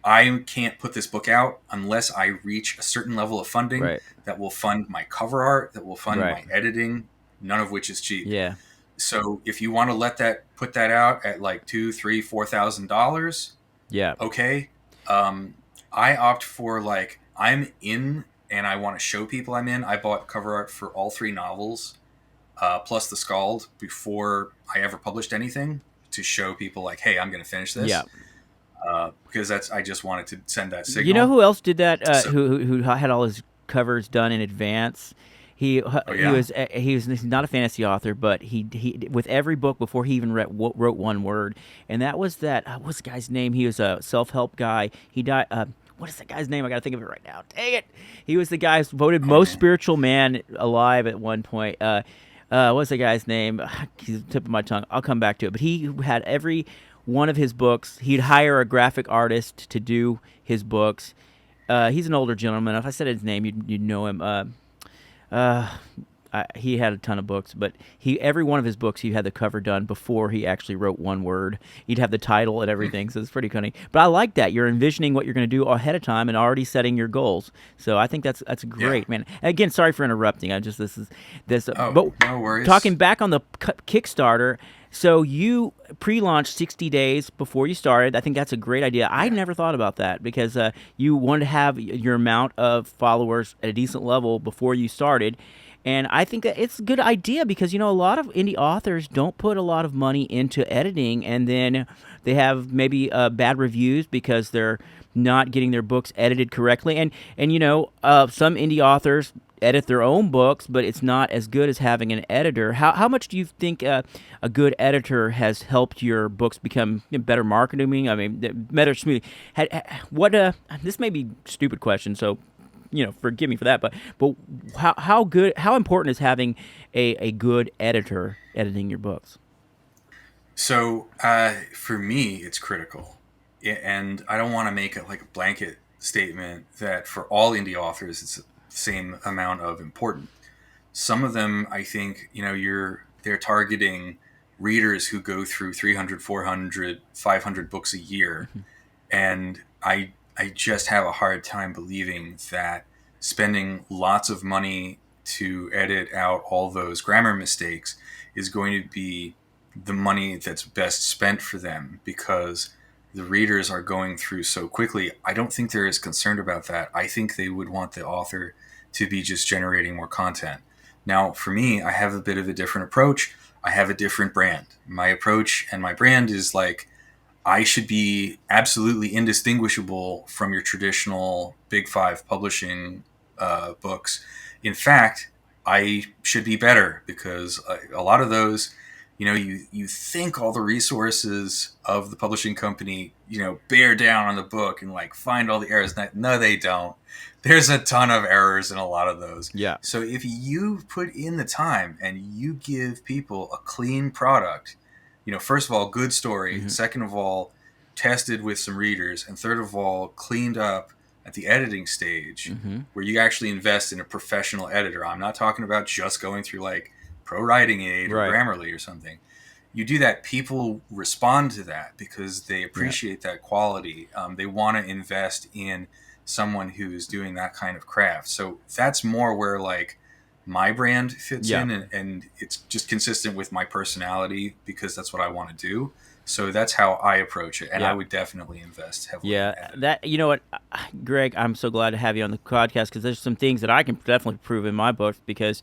Speaker 2: I can't put this book out unless I reach a certain level of funding
Speaker 1: Right.
Speaker 2: that will fund my cover art, that will fund
Speaker 1: Right.
Speaker 2: my editing, none of which is cheap.
Speaker 1: Yeah.
Speaker 2: So if you want to put that out at like $2, $3, $4,000,
Speaker 1: Yeah.
Speaker 2: okay. I opt for like, I'm in and I want to show people I'm in. I bought cover art for all 3 novels, plus the Scald before I ever published anything, to show people like, hey, I'm going to finish this.
Speaker 1: Yeah.
Speaker 2: Because I just wanted to send that
Speaker 1: You know
Speaker 2: signal.
Speaker 1: who else did that?
Speaker 2: So,
Speaker 1: Who had all his covers done in advance? He
Speaker 2: oh
Speaker 1: he
Speaker 2: yeah,
Speaker 1: was he's not a fantasy author, but he with every book before he even wrote one word, and that was that what's the guy's name? He was a self help guy. He died. What is that guy's name? I got to think of it right now. Dang it! He was the guy who's voted
Speaker 2: oh
Speaker 1: most
Speaker 2: man,
Speaker 1: spiritual man alive at one point. what's the guy's name? He's the tip of my tongue. I'll come back to it. But he had every one of his books. He'd hire a graphic artist to do his books. He's an older gentleman. If I said his name, you'd know him. Uh, he had a ton of books, but every one of his books he had the cover done before he actually wrote one word. He'd have the title and everything, so it's pretty funny. But I like that you're envisioning what you're going to do ahead of time and already setting your goals. So I think that's great, man. Again, sorry for interrupting.
Speaker 2: Oh,
Speaker 1: but
Speaker 2: no worries.
Speaker 1: talking back on the Kickstarter. So you pre-launched 60 days before you started. I think that's a great idea. I never thought about that because you wanted to have your amount of followers at a decent level before you started. And I think that it's a good idea because, a lot of indie authors don't put a lot of money into editing, and then they have maybe bad reviews because they're not getting their books edited correctly. And some indie authors edit their own books, but it's not as good as having an editor. How much do you think a good editor has helped your books become better marketing? I mean, better smoothing. This may be a stupid question, so forgive me for that. But how important is having a good editor editing your books?
Speaker 2: So for me, it's critical, and I don't want to make it like a blanket statement that for all indie authors it's the same amount of important. Some of them, I think, they're targeting readers who go through 300, 400, 500 books a year, and I just have a hard time believing that spending lots of money to edit out all those grammar mistakes is going to be the money that's best spent for them, because the readers are going through so quickly. I don't think they're as concerned about that. I think they would want the author to be just generating more content. Now, for me, I have a bit of a different approach. I have a different brand. My approach and my brand is like, I should be absolutely indistinguishable from your traditional Big Five publishing books. In fact, I should be better because a lot of those, you think all the resources of the publishing company, bear down on the book and like find all the errors. No, they don't. There's a ton of errors in a lot of those.
Speaker 1: Yeah.
Speaker 2: So if you put in the time and you give people a clean product, first of all, good story.
Speaker 1: Mm-hmm.
Speaker 2: Second of all, tested with some readers. And third of all, cleaned up at the editing stage, where you actually invest in a professional editor. I'm not talking about just going through like Pro Writing Aid or Grammarly or something. You do that, people respond to that because they appreciate that quality. They want to invest in someone who's doing that kind of craft. So that's more where like my brand fits in, and it's just consistent with my personality because that's what I want to do. So that's how I approach it, and I would definitely invest heavily. In
Speaker 1: that what, Greg, I'm so glad to have you on the podcast because there's some things that I can definitely prove in my books because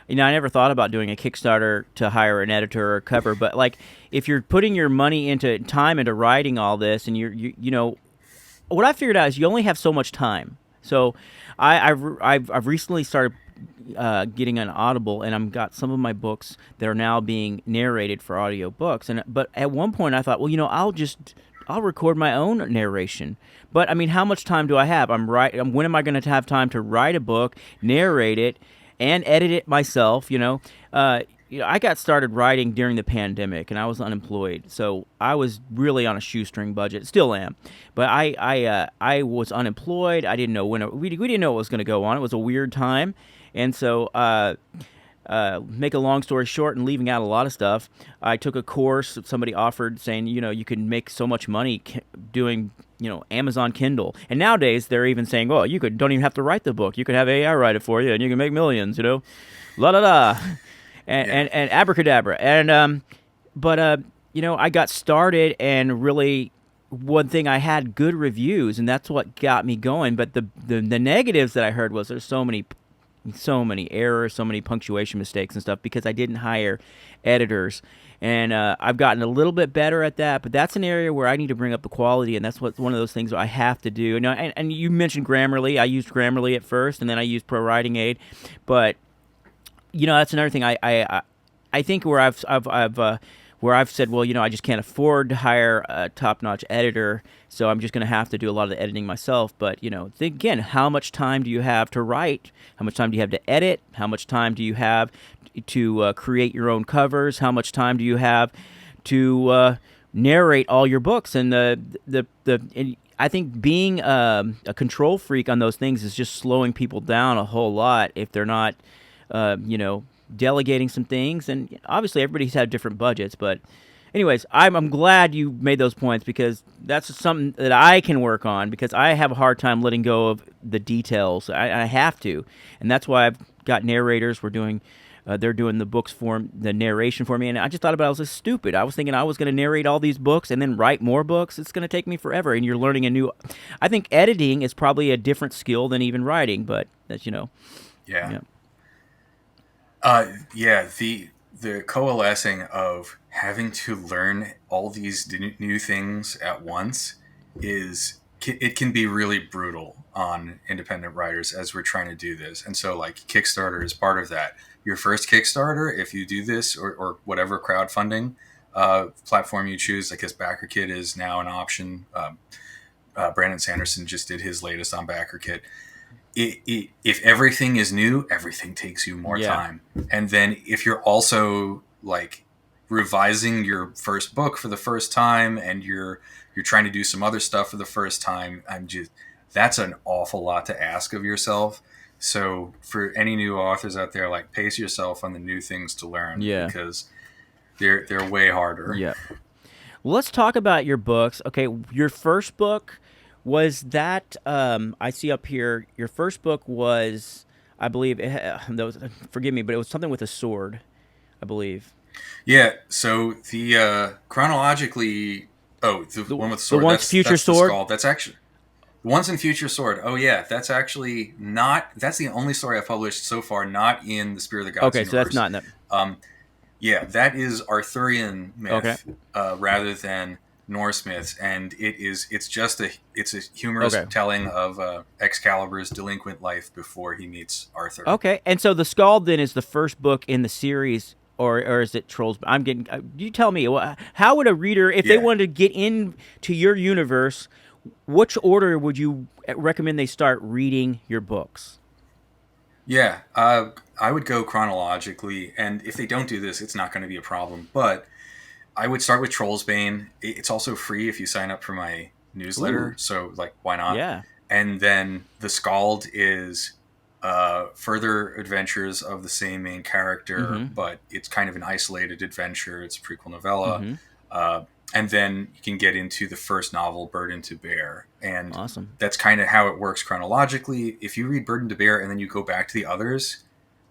Speaker 1: I never thought about doing a Kickstarter to hire an editor or a cover, but like if you're putting your money into writing all this, and you what I figured out is you only have so much time. So I've recently started getting an Audible, and I've got some of my books that are now being narrated for audio books. But at one point I thought, well, I'll record my own narration. But I mean, how much time do I have? When am I going to have time to write a book, narrate it, and edit it myself? I got started writing during the pandemic, and I was unemployed, so I was really on a shoestring budget. Still am, but I was unemployed. I didn't know we didn't know what was going to go on. It was a weird time, and so make a long story short, and leaving out a lot of stuff, I took a course that somebody offered, saying you can make so much money doing Amazon Kindle, and nowadays they're even saying, well, don't even have to write the book. You could have AI write it for you, and you can make millions. La la la. And abracadabra. And I got started, and really one thing, I had good reviews, and that's what got me going. But the negatives that I heard was there's so many errors, so many punctuation mistakes and stuff because I didn't hire editors. And I've gotten a little bit better at that, but that's an area where I need to bring up the quality, and that's one of those things that I have to do. And you mentioned Grammarly. I used Grammarly at first, and then I used Pro Writing Aid, but that's another thing. I think where where I've said, well, I just can't afford to hire a top-notch editor, so I'm just going to have to do a lot of the editing myself. But, think again, how much time do you have to write? How much time do you have to edit? How much time do you have to create your own covers? How much time do you have to narrate all your books? And I think being a control freak on those things is just slowing people down a whole lot if they're not, delegating some things. And obviously everybody's had different budgets, but anyways, I'm glad you made those points, because that's something that I can work on, because I have a hard time letting go of the details. I have to, and that's why I've got narrators. They're doing the narration for me, and I just thought about it. I was just stupid. I was thinking I was going to narrate all these books and then write more books. It's going to take me forever, and you're learning I think editing is probably a different skill than even writing, but that's,
Speaker 2: Yeah.
Speaker 1: Yeah.
Speaker 2: The coalescing of having to learn all these new things at once it can be really brutal on independent writers as we're trying to do this. And so like Kickstarter is part of that. Your first Kickstarter, if you do this, or whatever crowdfunding platform you choose, I guess BackerKit is now an option. Brandon Sanderson just did his latest on BackerKit. If everything is new, everything takes you more time. And then if you're also like revising your first book for the first time, and you're trying to do some other stuff for the first time, that's an awful lot to ask of yourself. So for any new authors out there, like, pace yourself on the new things to learn, because they're way harder.
Speaker 1: Yeah. Well, let's talk about your books. Okay, your first book. Was that, I see up here, your first book was, I believe, forgive me, but it was something with a sword, I believe.
Speaker 2: Yeah, so the chronologically, the one with the sword,
Speaker 1: that's Future Sword?
Speaker 2: The Scald. That's actually, the one's in Future Sword. Oh yeah, that's actually not, that's the only story I've published so far, not in the Spear of the Gods universe.
Speaker 1: So that's not in that.
Speaker 2: Yeah, that is Arthurian myth, rather than Norse myths, and it's a humorous telling of Excalibur's delinquent life before he meets Arthur.
Speaker 1: Okay, and so the Scald then is the first book in the series, or is it Trolls? You tell me, how would a reader, if they wanted to get into your universe, which order would you recommend they start reading your books?
Speaker 2: Yeah, I would go chronologically, and if they don't do this, it's not going to be a problem, but I would start with Trollsbane. It's also free if you sign up for my newsletter. Ooh. So, like, why not?
Speaker 1: Yeah.
Speaker 2: And then the Scald is further adventures of the same main character, but it's kind of an isolated adventure. It's a prequel novella. And then you can get into the first novel, Burden to Bear. And that's kind of how it works chronologically. If you read Burden to Bear and then you go back to the others,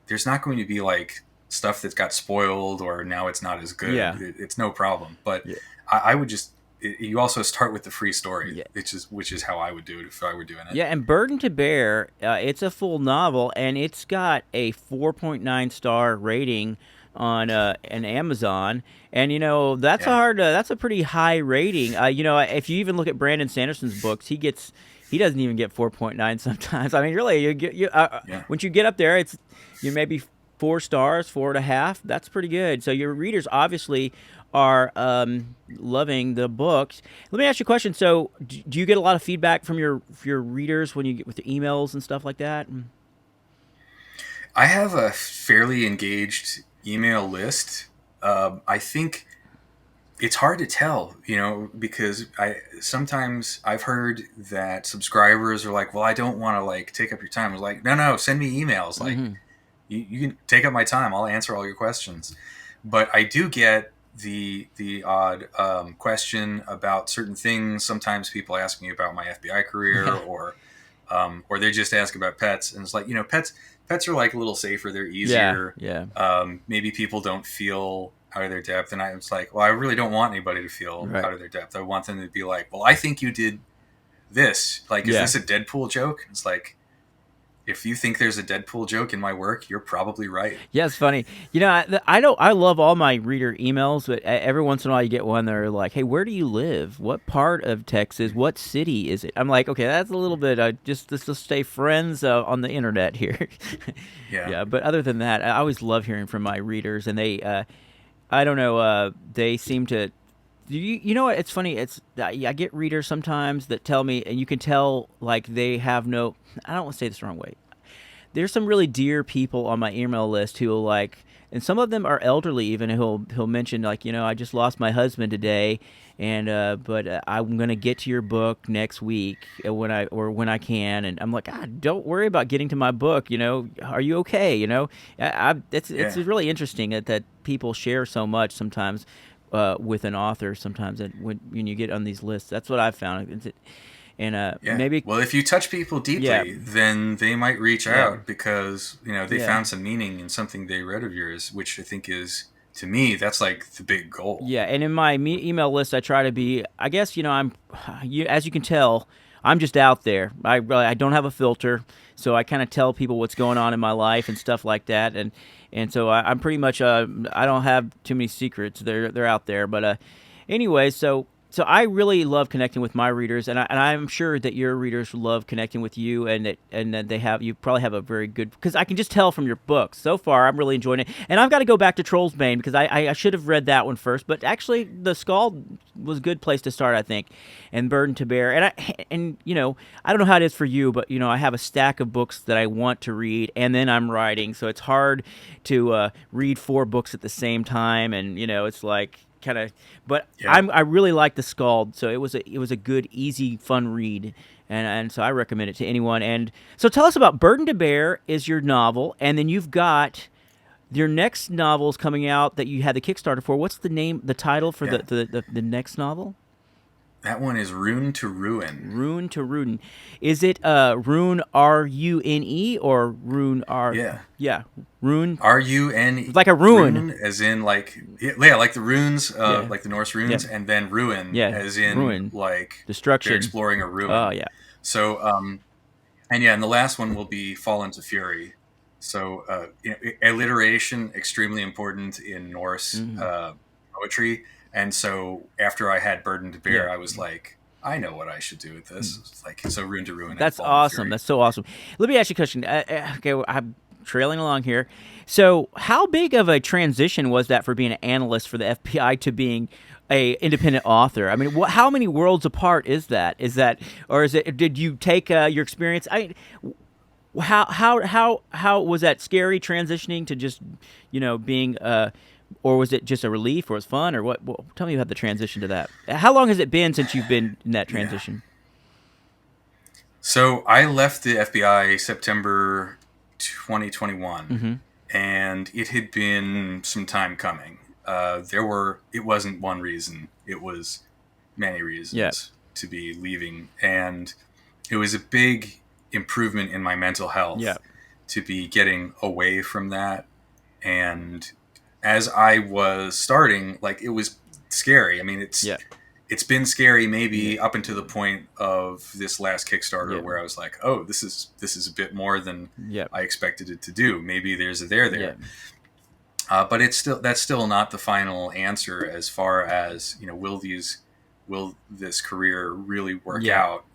Speaker 2: there's not going to be, like, stuff that got spoiled or now it's not as good. It's no problem. But I would just, you also start with the free story, which is how I would do it if I were doing it.
Speaker 1: Yeah, and Burden to Bear, it's a full novel, and it's got a 4.9 star rating on an Amazon, and that's that's a pretty high rating. If you even look at Brandon Sanderson's books, he doesn't even get 4.9 sometimes. I mean, really, once you get up there, it's maybe 4 stars, 4.5. That's pretty good. So your readers obviously are loving the books. Let me ask you a question. So do you get a lot of feedback from your readers when you get with the emails and stuff like that?
Speaker 2: I have a fairly engaged email list. I think it's hard to tell, because sometimes I've heard that subscribers are like, well, I don't want to like take up your time. I was like, no, send me emails. Like, you can take up my time. I'll answer all your questions. But I do get the odd question about certain things. Sometimes people ask me about my FBI career, or they just ask about pets. And it's like, pets are like a little safer. They're easier. Maybe people don't feel out of their depth. And I was like, well, I really don't want anybody to feel out of their depth. I want them to be like, well, I think you did this. Like, is this a Deadpool joke? It's like, if you think there's a Deadpool joke in my work, you're probably right.
Speaker 1: Yeah, it's funny. I love all my reader emails, but every once in a while you get one that are like, hey, where do you live? What part of Texas? What city is it? I'm like, okay, that's a little bit, just to stay friends on the internet here. Yeah, but other than that, I always love hearing from my readers, and they, I don't know. They seem to. You know what? It's funny. I get readers sometimes that tell me, and you can tell like they have no. I don't want to say this the wrong way. There's some really dear people on my email list who will like, and some of them are elderly even. He'll mention like, I just lost my husband today, and but I'm gonna get to your book next week when I can, and I'm like, God, don't worry about getting to my book. Are you okay? It's
Speaker 2: Yeah.
Speaker 1: really interesting that people share so much sometimes. With an author, sometimes when you get on these lists, that's what I've found. And
Speaker 2: Yeah.
Speaker 1: maybe,
Speaker 2: Well, if you touch people
Speaker 1: yeah,
Speaker 2: deeply, then they might reach
Speaker 1: yeah,
Speaker 2: out because, they
Speaker 1: yeah.
Speaker 2: found some meaning in something they read of yours, which I think is, to me, that's like the big goal.
Speaker 1: Yeah, and in my email list, I try to be. I guess as you can tell, I'm just out there. I don't have a filter, so I kind of tell people what's going on in my life and stuff like that, and so I'm pretty much. I don't have too many secrets. They're out there, but anyway, so I really love connecting with my readers, and I'm sure that your readers love connecting with you, and that you probably have a very good, because I can just tell from your books so far. I'm really enjoying it, and I've got to go back to Troll's Bane because I should have read that one first, but actually the Scald was a good place to start, I think, and Burden to Bear, and I don't know how it is for you, but I have a stack of books that I want to read, and then I'm writing, so it's hard to read 4 books at the same time, and it's like kind of, but
Speaker 2: Yeah.
Speaker 1: I really like the Scald, so it was a good, easy, fun read, and so I recommend it to anyone. And so tell us about Burden to Bear is your novel, and then you've got your next novels coming out that you had the Kickstarter for. What's the title for
Speaker 2: Yeah.
Speaker 1: the next novel?
Speaker 2: That one is Rune to Ruin.
Speaker 1: Rune to Rune. Is it Rune Rune or Rune R?
Speaker 2: Yeah.
Speaker 1: Yeah, Rune,
Speaker 2: Rune.
Speaker 1: like a ruin.
Speaker 2: Rune as in like, yeah, like the runes,
Speaker 1: Yeah,
Speaker 2: like the Norse
Speaker 1: yeah,
Speaker 2: runes, and then ruin
Speaker 1: yeah.
Speaker 2: as in
Speaker 1: Ruin,
Speaker 2: like they're
Speaker 1: destruction.
Speaker 2: exploring a
Speaker 1: Oh
Speaker 2: ruin.
Speaker 1: yeah,
Speaker 2: So, and yeah, and the last one will be Fall into Fury. So, alliteration extremely important in Norse
Speaker 1: hmm,
Speaker 2: poetry. And so, after I had Burden to
Speaker 1: yeah.
Speaker 2: Bear, I was like, I know what I should do with this. It's like, so Rune to Ruin and
Speaker 1: That's
Speaker 2: Fall into
Speaker 1: awesome.
Speaker 2: Fury.
Speaker 1: That's so awesome. Let me ask you a question. Okay, well, I'm trailing along here. So, how big of a transition was that for being an analyst for the FBI to being a independent author? I mean, how many worlds apart is that? Or is it? Did you take your experience? How was that scary transitioning to just being or was it just a relief, or was it fun, or what? Well, tell me about the transition to that. How long has it been since you've been in that
Speaker 2: Yeah.
Speaker 1: transition?
Speaker 2: So, I left the FBI September 2021,
Speaker 1: Mm-hmm.
Speaker 2: and it had been some time coming. It wasn't one reason, it was many
Speaker 1: Yeah.
Speaker 2: reasons to be leaving. And it was a big improvement in my mental
Speaker 1: Yeah.
Speaker 2: health to be getting away from that. And as I was starting, like, it was scary. I mean,
Speaker 1: Yeah.
Speaker 2: it's been scary
Speaker 1: Yeah.
Speaker 2: maybe up until the point of this last Kickstarter
Speaker 1: Yeah.
Speaker 2: where I was like, oh, this is a bit more than
Speaker 1: Yeah.
Speaker 2: I expected it to do. Maybe there's a there
Speaker 1: Yeah.
Speaker 2: there. But that's still not the final answer as far as, will this career really work
Speaker 1: Yeah.
Speaker 2: out,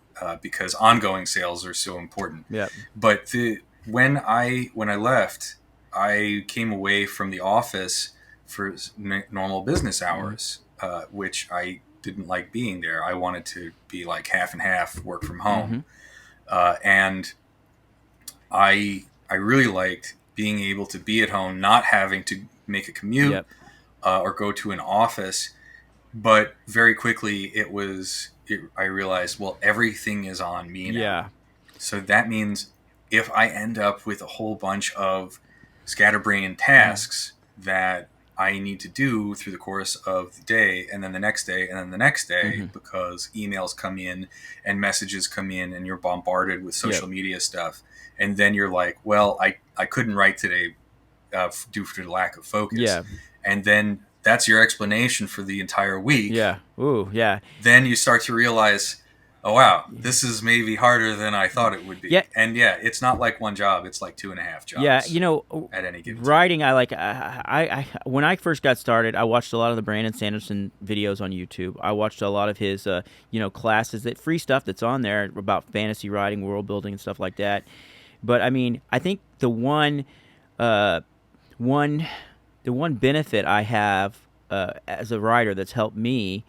Speaker 2: because ongoing sales are so important.
Speaker 1: Yeah.
Speaker 2: But when I left, I came away from the office for normal business
Speaker 1: Mm-hmm.
Speaker 2: hours, which I didn't like being there. I wanted to be like half and half, work from
Speaker 1: Mm-hmm.
Speaker 2: home, and I really liked being able to be at home, not having to make a commute,
Speaker 1: Yep.
Speaker 2: or go to an office. But very quickly, I realized, well, everything is on me now.
Speaker 1: Yeah.
Speaker 2: So that means if I end up with a whole bunch of scatterbrained
Speaker 1: Mm-hmm.
Speaker 2: tasks that I need to do through the course of the day, and then the next day, and then the next day,
Speaker 1: Mm-hmm.
Speaker 2: because emails come in and messages come in, and you're bombarded with
Speaker 1: Yep.
Speaker 2: social media stuff, and then you're like, well, I couldn't write today, due to the lack of focus,
Speaker 1: Yeah.
Speaker 2: and then that's your explanation for the entire week.
Speaker 1: Yeah. Ooh. Yeah.
Speaker 2: Then you start to realize, oh wow, this is maybe harder than I thought it would
Speaker 1: Yeah.
Speaker 2: be. And yeah, it's not like one job; it's like 2.5
Speaker 1: Yeah.
Speaker 2: jobs at any given time.
Speaker 1: Writing. I like. When I first got started, I watched a lot of the Brandon Sanderson videos on YouTube. I watched a lot of his, classes, that free stuff that's on there about fantasy writing, world building, and stuff like that. But I mean, I think uh, the one benefit I have as a writer that's helped me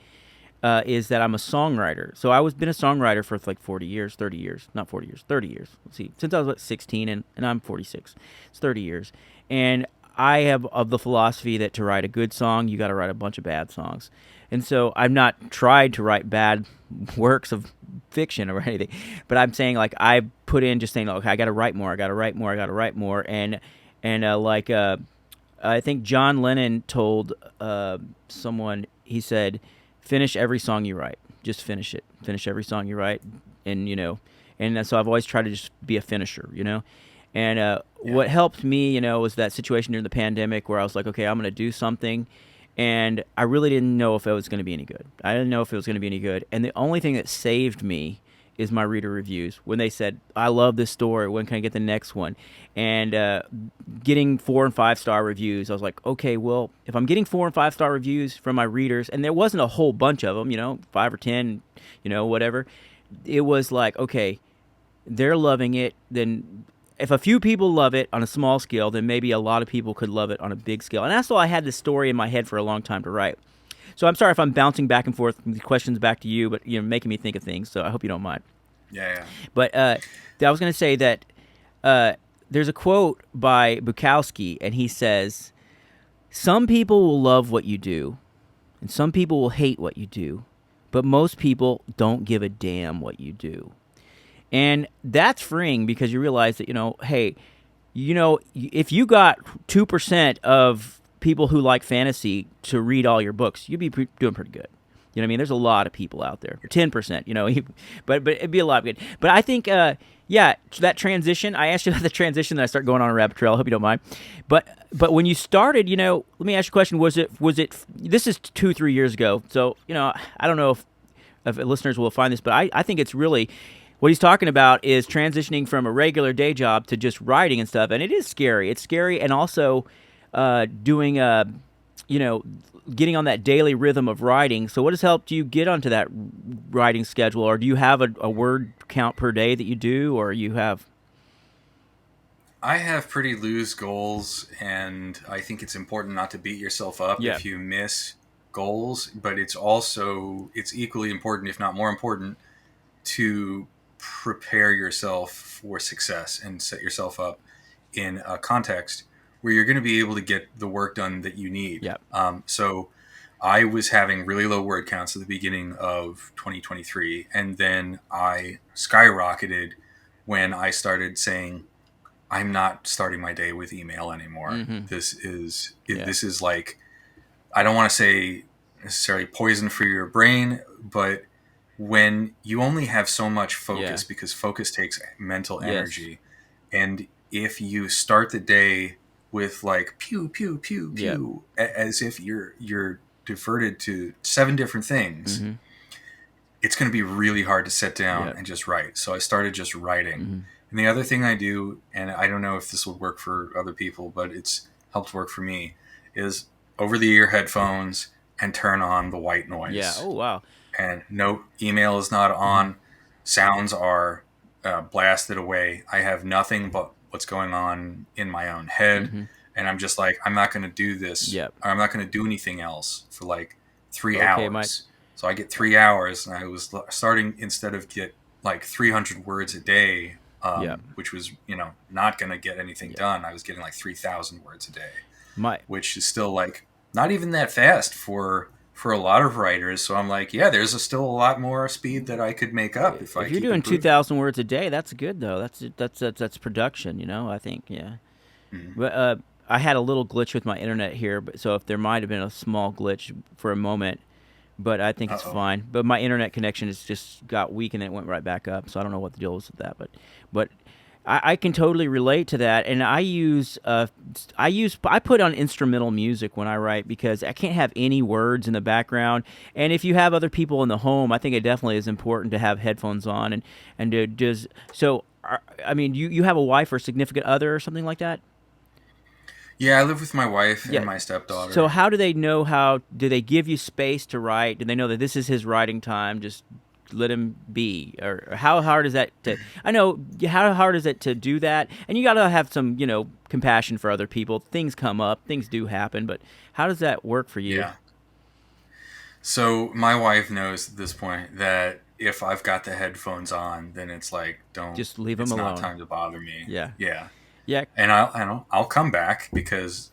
Speaker 1: is that I'm a songwriter. So I was been a songwriter for like 40 years, 30 years, not 40 years, 30 years. Let's see, since I was like 16 and I'm 46. It's 30 years. And I have of the philosophy that to write a good song, you got to write a bunch of bad songs. And so I've not tried to write bad works of fiction or anything, but I'm saying like I put in just saying, okay, I got to write more, I got to write more, I got to write more. And I think John Lennon told someone, he said, finish every song you write. Just finish it. Finish every song you write. And so I've always tried to just be a finisher, And what helped me, was that situation during the pandemic where I was like, okay, I'm going to do something. And I really didn't know if it was going to be any good. I didn't know if it was going to be any good. And the only thing that saved me is my reader reviews. When they said, I love this story, when can I get the next one? And getting 4 and 5 star reviews, I was like, okay, well, if I'm getting 4 and 5 star reviews from my readers, and there wasn't a whole bunch of them, 5 or 10, whatever, it was like, okay, they're loving it, then if a few people love it on a small scale, then maybe a lot of people could love it on a big scale. And that's why I had this story in my head for a long time to write. So I'm sorry if I'm bouncing back and forth with questions back to you, but making me think of things. So I hope you don't mind.
Speaker 2: Yeah.
Speaker 1: But I was going to say that there's a quote by Bukowski, and he says, "Some people will love what you do, and some people will hate what you do, but most people don't give a damn what you do." And that's freeing because you realize that, hey, if you got 2% of people who like fantasy to read all your books, you'd be doing pretty good. You know what I mean? There's a lot of people out there. 10%, but it'd be a lot good. But I think, that transition, I asked you about the transition, then I start going on a rabbit trail. I hope you don't mind. But when you started, let me ask you a question. Was it, this is 2-3 years ago. So, I don't know if listeners will find this, but I think it's really, what he's talking about is transitioning from a regular day job to just writing and stuff. And it is scary. It's scary. And also doing, getting on that daily rhythm of writing. So what has helped you get onto that writing schedule? Or do you have a word count per day that you do, or you have?
Speaker 2: I have pretty loose goals, and I think it's important not to beat yourself up if you miss goals. But it's equally important, if not more important, to prepare yourself for success and set yourself up in a context where you're going to be able to get the work done that you need.
Speaker 1: Yep.
Speaker 2: So I was having really low word counts at the beginning of 2023, and then I skyrocketed when I started saying, I'm not starting my day with email anymore.
Speaker 1: Mm-hmm.
Speaker 2: This is like, I don't want to say necessarily poison for your brain, but when you only have so much focus, because focus takes mental energy, and if you start the day with like pew pew pew pew, as if you're diverted to 7 different things,
Speaker 1: mm-hmm.
Speaker 2: it's going to be really hard to sit down and just write. So I started just writing.
Speaker 1: Mm-hmm.
Speaker 2: And the other thing I do, and I don't know if this would work for other people, but it's helped work for me, is over-the-ear headphones and turn on the white noise.
Speaker 1: Yeah. Oh, wow.
Speaker 2: And no, email is not on. Sounds are blasted away. I have nothing but what's going on in my own head.
Speaker 1: Mm-hmm.
Speaker 2: And I'm just like, I'm not going to do this.
Speaker 1: Yep.
Speaker 2: Or I'm not going to do anything else for like 3 hours. So I get 3 hours, and I was starting, instead of get like 300 words a day, which was, not going to get anything done. I was getting like 3,000 words a day, which is still like not even that fast for a lot of writers. So I'm like, there's still a lot more speed that I could make up if
Speaker 1: you're doing 2,000 words a day. That's good though. That's production. I think. Yeah. Mm-hmm. But I had a little glitch with my internet here, so if there might have been a small glitch for a moment, but I think it's fine. But my internet connection has just got weak and then it went right back up. So I don't know what the deal is with that, but I can totally relate to that. And I put on instrumental music when I write because I can't have any words in the background. And if you have other people in the home, I think it definitely is important to have headphones on and to just, so, I mean, you have a wife or significant other or something like that?
Speaker 2: Yeah, I live with my wife and my stepdaughter.
Speaker 1: So how do they know do they give you space to write? Do they know that this is his writing time? Just let him be? Or how hard is that how hard is it to do that? And you got to have some, compassion for other people. Things come up, things do happen, but how does that work for you?
Speaker 2: Yeah. So my wife knows at this point that if I've got the headphones on, then it's like, don't.
Speaker 1: Just leave them
Speaker 2: It's not
Speaker 1: alone.
Speaker 2: time to bother me.
Speaker 1: Yeah.
Speaker 2: Yeah,
Speaker 1: Yeah.
Speaker 2: and I'll come back because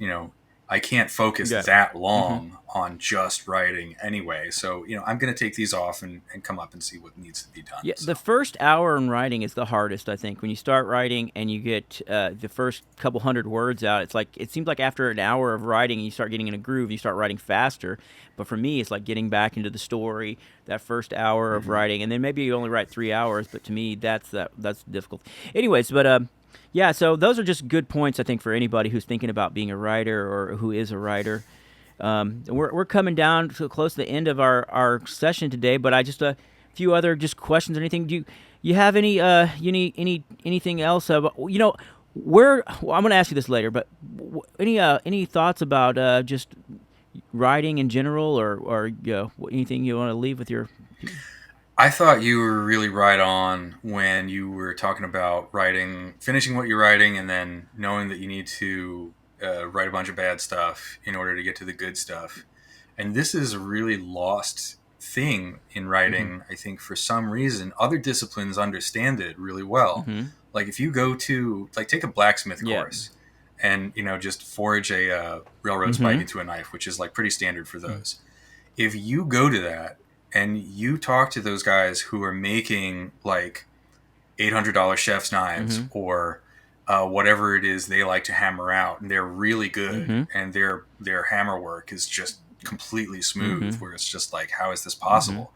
Speaker 2: I can't focus
Speaker 1: Yeah.
Speaker 2: that
Speaker 1: Hmm.
Speaker 2: long on just writing anyway. So I'm going to take these off and come up and see what needs to be done.
Speaker 1: Yeah,
Speaker 2: So
Speaker 1: the first hour in writing is the hardest, I think. When you start writing and you get the first couple hundred words out, it's like it seems like after an hour of writing, you start getting in a groove. You start writing faster. But for me, it's like getting back into the story. That first hour of
Speaker 2: mhm.
Speaker 1: writing, and then maybe you only write 3 hours. But to me, that's difficult. Anyways, but yeah. So those are just good points, I think, for anybody who's thinking about being a writer or who is a writer. We're coming down to close to the end of our session today, but I just a few other just questions or anything. Do you have any anything else about where well, I'm going to ask you this later, but any thoughts about just writing in general or anything you want to leave with your
Speaker 2: I thought you were really right on when you were talking about writing, finishing what you're writing, and then knowing that you need to write a bunch of bad stuff in order to get to the good stuff. And this is a really lost thing in
Speaker 1: hmm
Speaker 2: writing. I think for some reason, other disciplines understand it really well.
Speaker 1: hmm
Speaker 2: Like if you go to, like, take a blacksmith
Speaker 1: yeah
Speaker 2: course and, just forge a railroad spike
Speaker 1: hmm
Speaker 2: into a knife, which is like pretty standard for those. If you go to that and you talk to those guys who are making like $800 chef's knives
Speaker 1: hmm
Speaker 2: or whatever it is they like to hammer out, and they're really good,
Speaker 1: hmm
Speaker 2: and their hammer work is just completely smooth,
Speaker 1: hmm
Speaker 2: where it's just like, how is this
Speaker 1: hmm
Speaker 2: possible?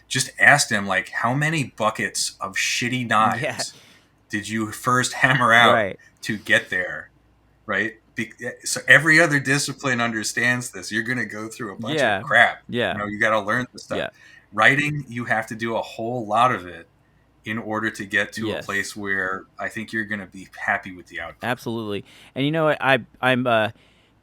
Speaker 2: Just ask them, like, how many buckets of shitty
Speaker 1: yeah
Speaker 2: knives did you first hammer out
Speaker 1: right
Speaker 2: to get there, right? So every other discipline understands this. You're going to go through a bunch of
Speaker 1: yeah
Speaker 2: crap.
Speaker 1: yeah
Speaker 2: You got to learn this stuff.
Speaker 1: yeah
Speaker 2: Writing, you have to do a whole lot of it in order to get to a
Speaker 1: yes
Speaker 2: place where I think you're going to be happy with the output.
Speaker 1: absolutely. And you know what? I'm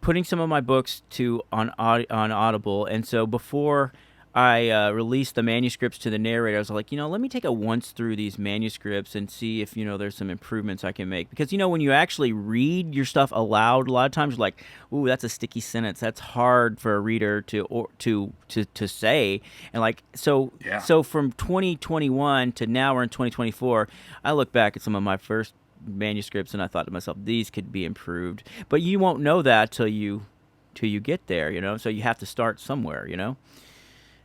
Speaker 1: putting some of my books to on Audible, and so before I released the manuscripts to the narrator, I was like, let me take a once through these manuscripts and see if there's some improvements I can make. Because when you actually read your stuff aloud, a lot of times you're like, "Ooh, that's a sticky sentence. That's hard for a reader to say." And like
Speaker 2: Yeah.
Speaker 1: so from 2021 to now we're in 2024, I look back at some of my first manuscripts and I thought to myself, these could be improved. But you won't know that till you get there, So you have to start somewhere.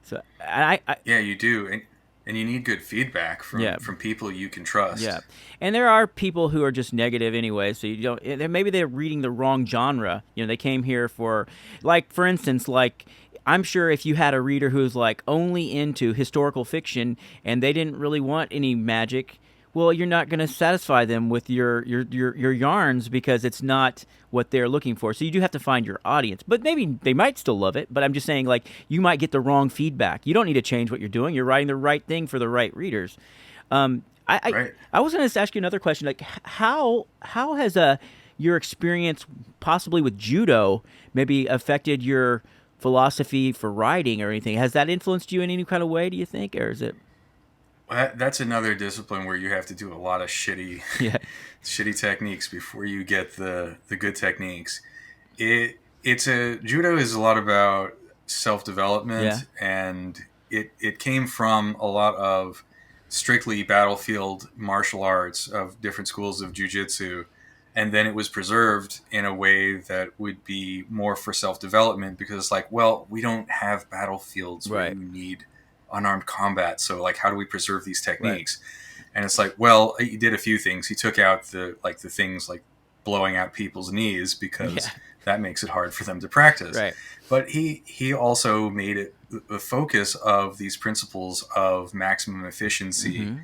Speaker 1: So I
Speaker 2: Yeah, you do. And you need good feedback
Speaker 1: yeah.
Speaker 2: from people you can
Speaker 1: Yeah,
Speaker 2: trust.
Speaker 1: and there are people who are just negative anyway. So you don't. Maybe they're reading the wrong genre. They came here for, like, for instance, like I'm sure if you had a reader who's like only into historical fiction and they didn't really want any magic, well, you're not going to satisfy them with your yarns because it's not what they're looking for. So you do have to find your audience. But maybe they might still love it. But I'm just saying, like, you might get the wrong feedback. You don't need to change what you're doing. You're writing the right thing for the right readers.
Speaker 2: Right.
Speaker 1: I was going to ask you another question. Like, how has your experience possibly with judo maybe affected your philosophy for writing or anything? Has that influenced you in any kind of way? Do you think, or is it?
Speaker 2: That's another discipline where you have to do a lot of shitty
Speaker 1: Yeah,
Speaker 2: shitty techniques before you get the good techniques. It's a judo is a lot about self
Speaker 1: yeah,
Speaker 2: development, and it came from a lot of strictly battlefield martial arts of different schools of jujitsu, and then it was preserved in a way that would be more for self development, because it's like, well, we don't have battlefields where
Speaker 1: right,
Speaker 2: you need unarmed combat, so like, how do we preserve these
Speaker 1: right,
Speaker 2: techniques? And it's like, well, he did a few things. He took out the things like blowing out people's knees,
Speaker 1: yeah,
Speaker 2: because that makes it hard for them to practice.
Speaker 1: right,
Speaker 2: But he also made it the focus of these principles of maximum efficiency
Speaker 1: mm-hmm,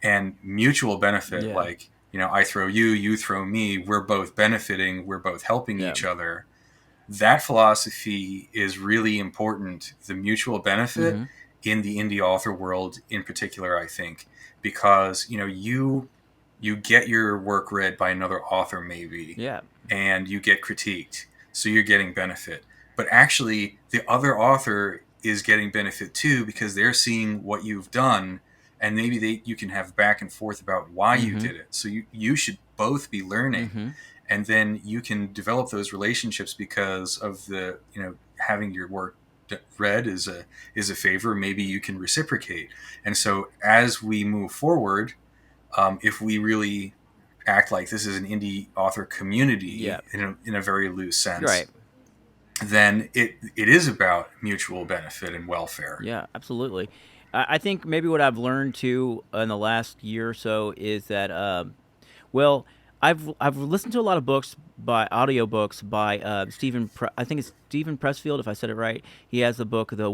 Speaker 2: and mutual benefit.
Speaker 1: yeah,
Speaker 2: Like, I throw you, you throw me. We're both benefiting. We're both helping
Speaker 1: yeah,
Speaker 2: each other. That philosophy is really important. The mutual benefit
Speaker 1: mm-hmm,
Speaker 2: in the indie author world, in particular, I think, because you get your work read by another author, maybe,
Speaker 1: yeah,
Speaker 2: and you get critiqued, so you're getting benefit. But actually, the other author is getting benefit too, because they're seeing what you've done, and maybe you can have back and forth about why you
Speaker 1: mm-hmm,
Speaker 2: did it. So you should both be learning,
Speaker 1: mm-hmm,
Speaker 2: and then you can develop those relationships because of the having your work read is a favor, maybe you can reciprocate. And so as we move forward, if we really act like this is an indie author
Speaker 1: Yeah.
Speaker 2: community in a very loose sense,
Speaker 1: Right.
Speaker 2: then it is about mutual benefit and welfare.
Speaker 1: Yeah, absolutely. I think maybe what I've learned too in the last year or so is that, well, I've listened to a lot of books by audiobooks by I think it's Stephen Pressfield, if I said it right. He has the book
Speaker 2: Yeah.
Speaker 1: The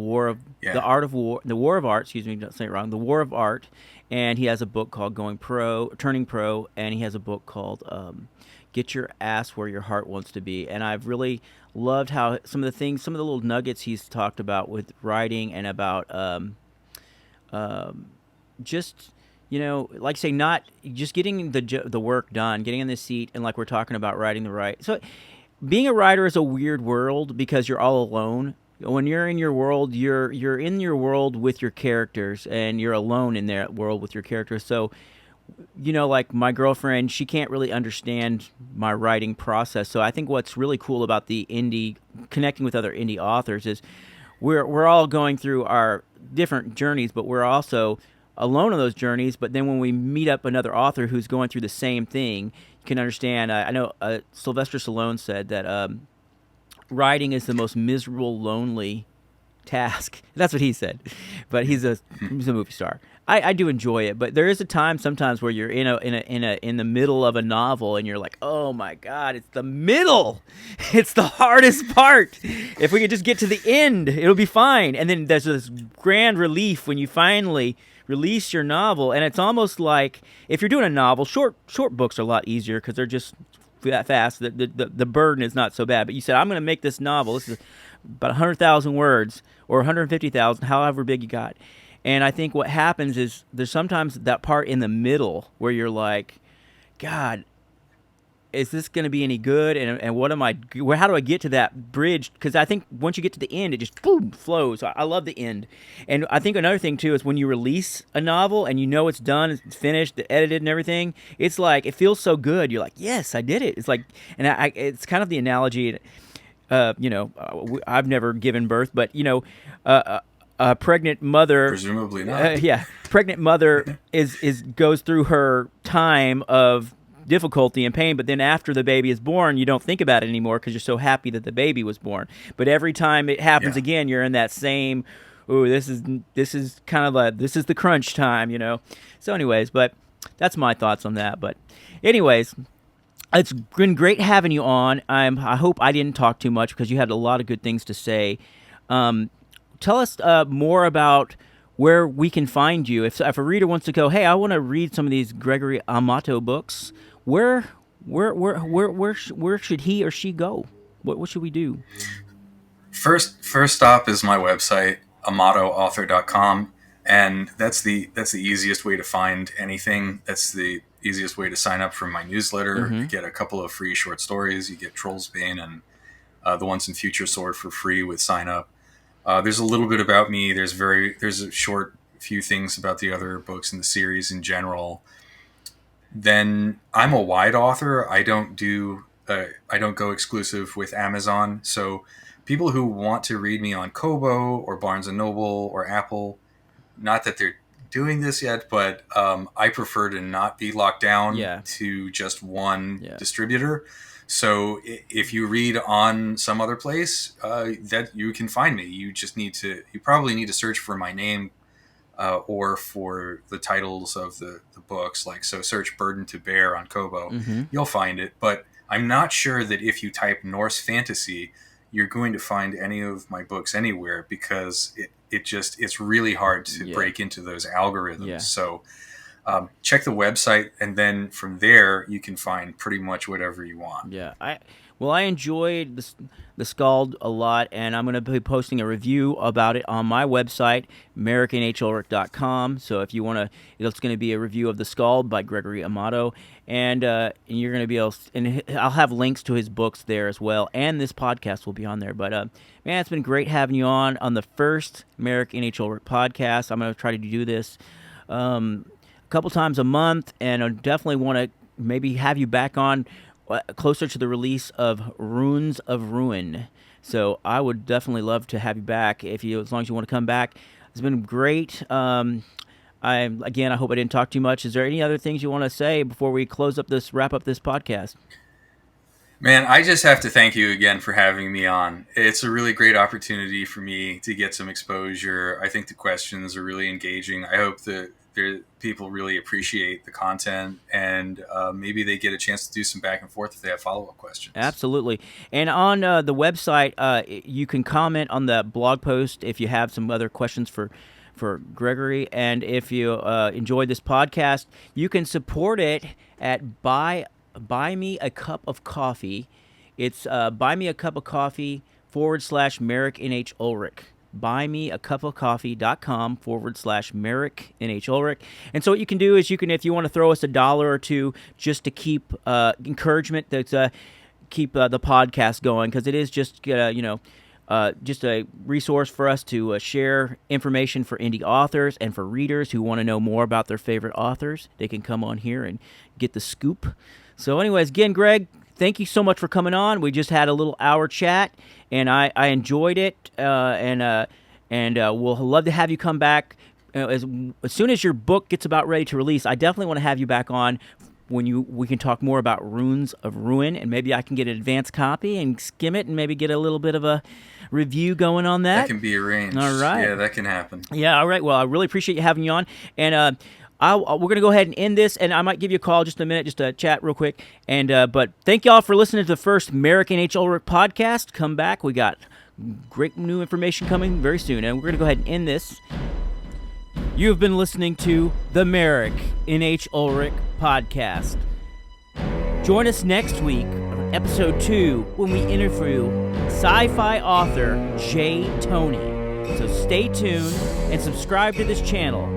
Speaker 1: War of Art. Excuse me, don't say it wrong. The War of Art, and he has a book called Turning Pro, and he has a book called Get Your Ass Where Your Heart Wants to Be. And I've really loved how some of the little nuggets he's talked about with writing and about just like say not just getting the work done, getting in the seat, and like we're talking about writing the right. So being a writer is a weird world because you're all alone. When you're in your world, you're in your world with your characters, and you're alone in that world with your characters. So like my girlfriend, she can't really understand my writing process. So I think what's really cool about connecting with other indie authors is we're all going through our different journeys, but we're also alone on those journeys. But then when we meet up another author who's going through the same thing, you can understand. I know Sylvester Stallone said that writing is the most miserable, lonely task. That's what he said. But he's a movie star. I do enjoy it, but there is a time sometimes where you're in the middle of a novel and you're like, oh my God, it's the middle. It's the hardest part. If we could just get to the end, it'll be fine. And then there's this grand relief when you finally release your novel, and it's almost like if you're doing a novel, short books are a lot easier because they're just that fast. The burden is not so bad. But you said, I'm going to make this novel. This is about 100,000 words or 150,000, however big you got. And I think what happens is there's sometimes that part in the middle where you're like, God, is this going to be any good? And how do I get to that bridge? Because I think once you get to the end, it just boom, flows. I love the end. And I think another thing too is when you release a novel and it's done, it's finished, edited and everything, it's like, it feels so good. You're like, yes, I did it. It's like, and it's kind of the analogy, I've never given birth, but a pregnant mother,
Speaker 2: Presumably not.
Speaker 1: pregnant mother goes through her time of difficulty and pain, but then after the baby is born, you don't think about it anymore because you're so happy that the baby was born. But every time it happens again, you're in that same, this is the crunch time, So anyways, but that's my thoughts on that. But anyways, it's been great having you on. I hope I didn't talk too much because you had a lot of good things to say. Tell us more about where we can find you. If a reader wants to go, hey, I want to read some of these Gregory Amato books, where should he or she go? What should we do?
Speaker 2: First stop is my website, amatoauthor.com, and that's the easiest way to find anything. That's the easiest way to sign up for my newsletter.
Speaker 1: Mm-hmm.
Speaker 2: You get a couple of free short stories. You get Trollsbane and the Once and Future Sword for free with sign up. There's a little bit about me. There's a short few things about the other books in the series in general. Then I'm a wide author. I don't go exclusive with Amazon. So people who want to read me on Kobo or Barnes and Noble or Apple, not that they're doing this yet, but I prefer to not be locked down to just one distributor. So if you read on some other place, that you can find me. You probably need to search for my name or for the titles of the books. So search Burden to Bear on Kobo.
Speaker 1: Mm-hmm.
Speaker 2: You'll find it. But I'm not sure that if you type Norse Fantasy, you're going to find any of my books anywhere because it's really hard to break into those algorithms.
Speaker 1: Yeah.
Speaker 2: So check the website, and then from there you can find pretty much whatever you want.
Speaker 1: Yeah, I enjoyed the Scald a lot, and I'm going to be posting a review about it on my website, merickandulrik.com. So if you want to, it's going to be a review of the Scald by Gregory Amato, and you're going to be able, and I'll have links to his books there as well, and this podcast will be on there. But man, it's been great having you on the first Merick and Ulrik podcast. I'm going to try to do this a couple times a month, and I definitely want to maybe have you back on closer to the release of Runes of Ruin. So I would definitely love to have you back as long as you want to come back. It's been great. I hope I didn't talk too much. Is there any other things you want to say before we wrap up this podcast?
Speaker 2: Man, I just have to thank you again for having me on. It's a really great opportunity for me to get some exposure. I think the questions are really engaging. I hope that people really appreciate the content, and maybe they get a chance to do some back and forth if they have follow-up questions.
Speaker 1: Absolutely. And on the website, you can comment on the blog post if you have some other questions for Gregory. And if you enjoyed this podcast, you can support it at Buy Me a Cup of Coffee. It's buymeacupofcoffee.com/Merick NH Ulrik. buymeacupofcoffee.com/Merick NH Ulrik. And so what you can do is if you want to throw us $1 or $2 just to keep encouragement, that's keep the podcast going, because it is just just a resource for us to share information for indie authors and for readers who want to know more about their favorite authors. They can come on here and get the scoop. So anyways, again, Greg, thank you so much for coming on. We just had a little hour chat, and I enjoyed it, and we'll love to have you come back. As soon as your book gets about ready to release, I definitely want to have you back on when we can talk more about Runes of Ruin, and maybe I can get an advanced copy and skim it and maybe get a little bit of a review going on that.
Speaker 2: That can be arranged.
Speaker 1: All right.
Speaker 2: Yeah, that can happen.
Speaker 1: Yeah, all right. Well, I really appreciate you having you on, and we're going to go ahead and end this, and I might give you a call just in a minute just to chat real quick. And but thank y'all for listening to the first Merick NH Ulrik podcast. Come back. We got great new information coming very soon, and we're going to go ahead and end this. You have been listening to the Merick NH Ulrik podcast. Join us next week on episode 2 when we interview sci-fi author Jay Tony. So stay tuned and subscribe to this channel.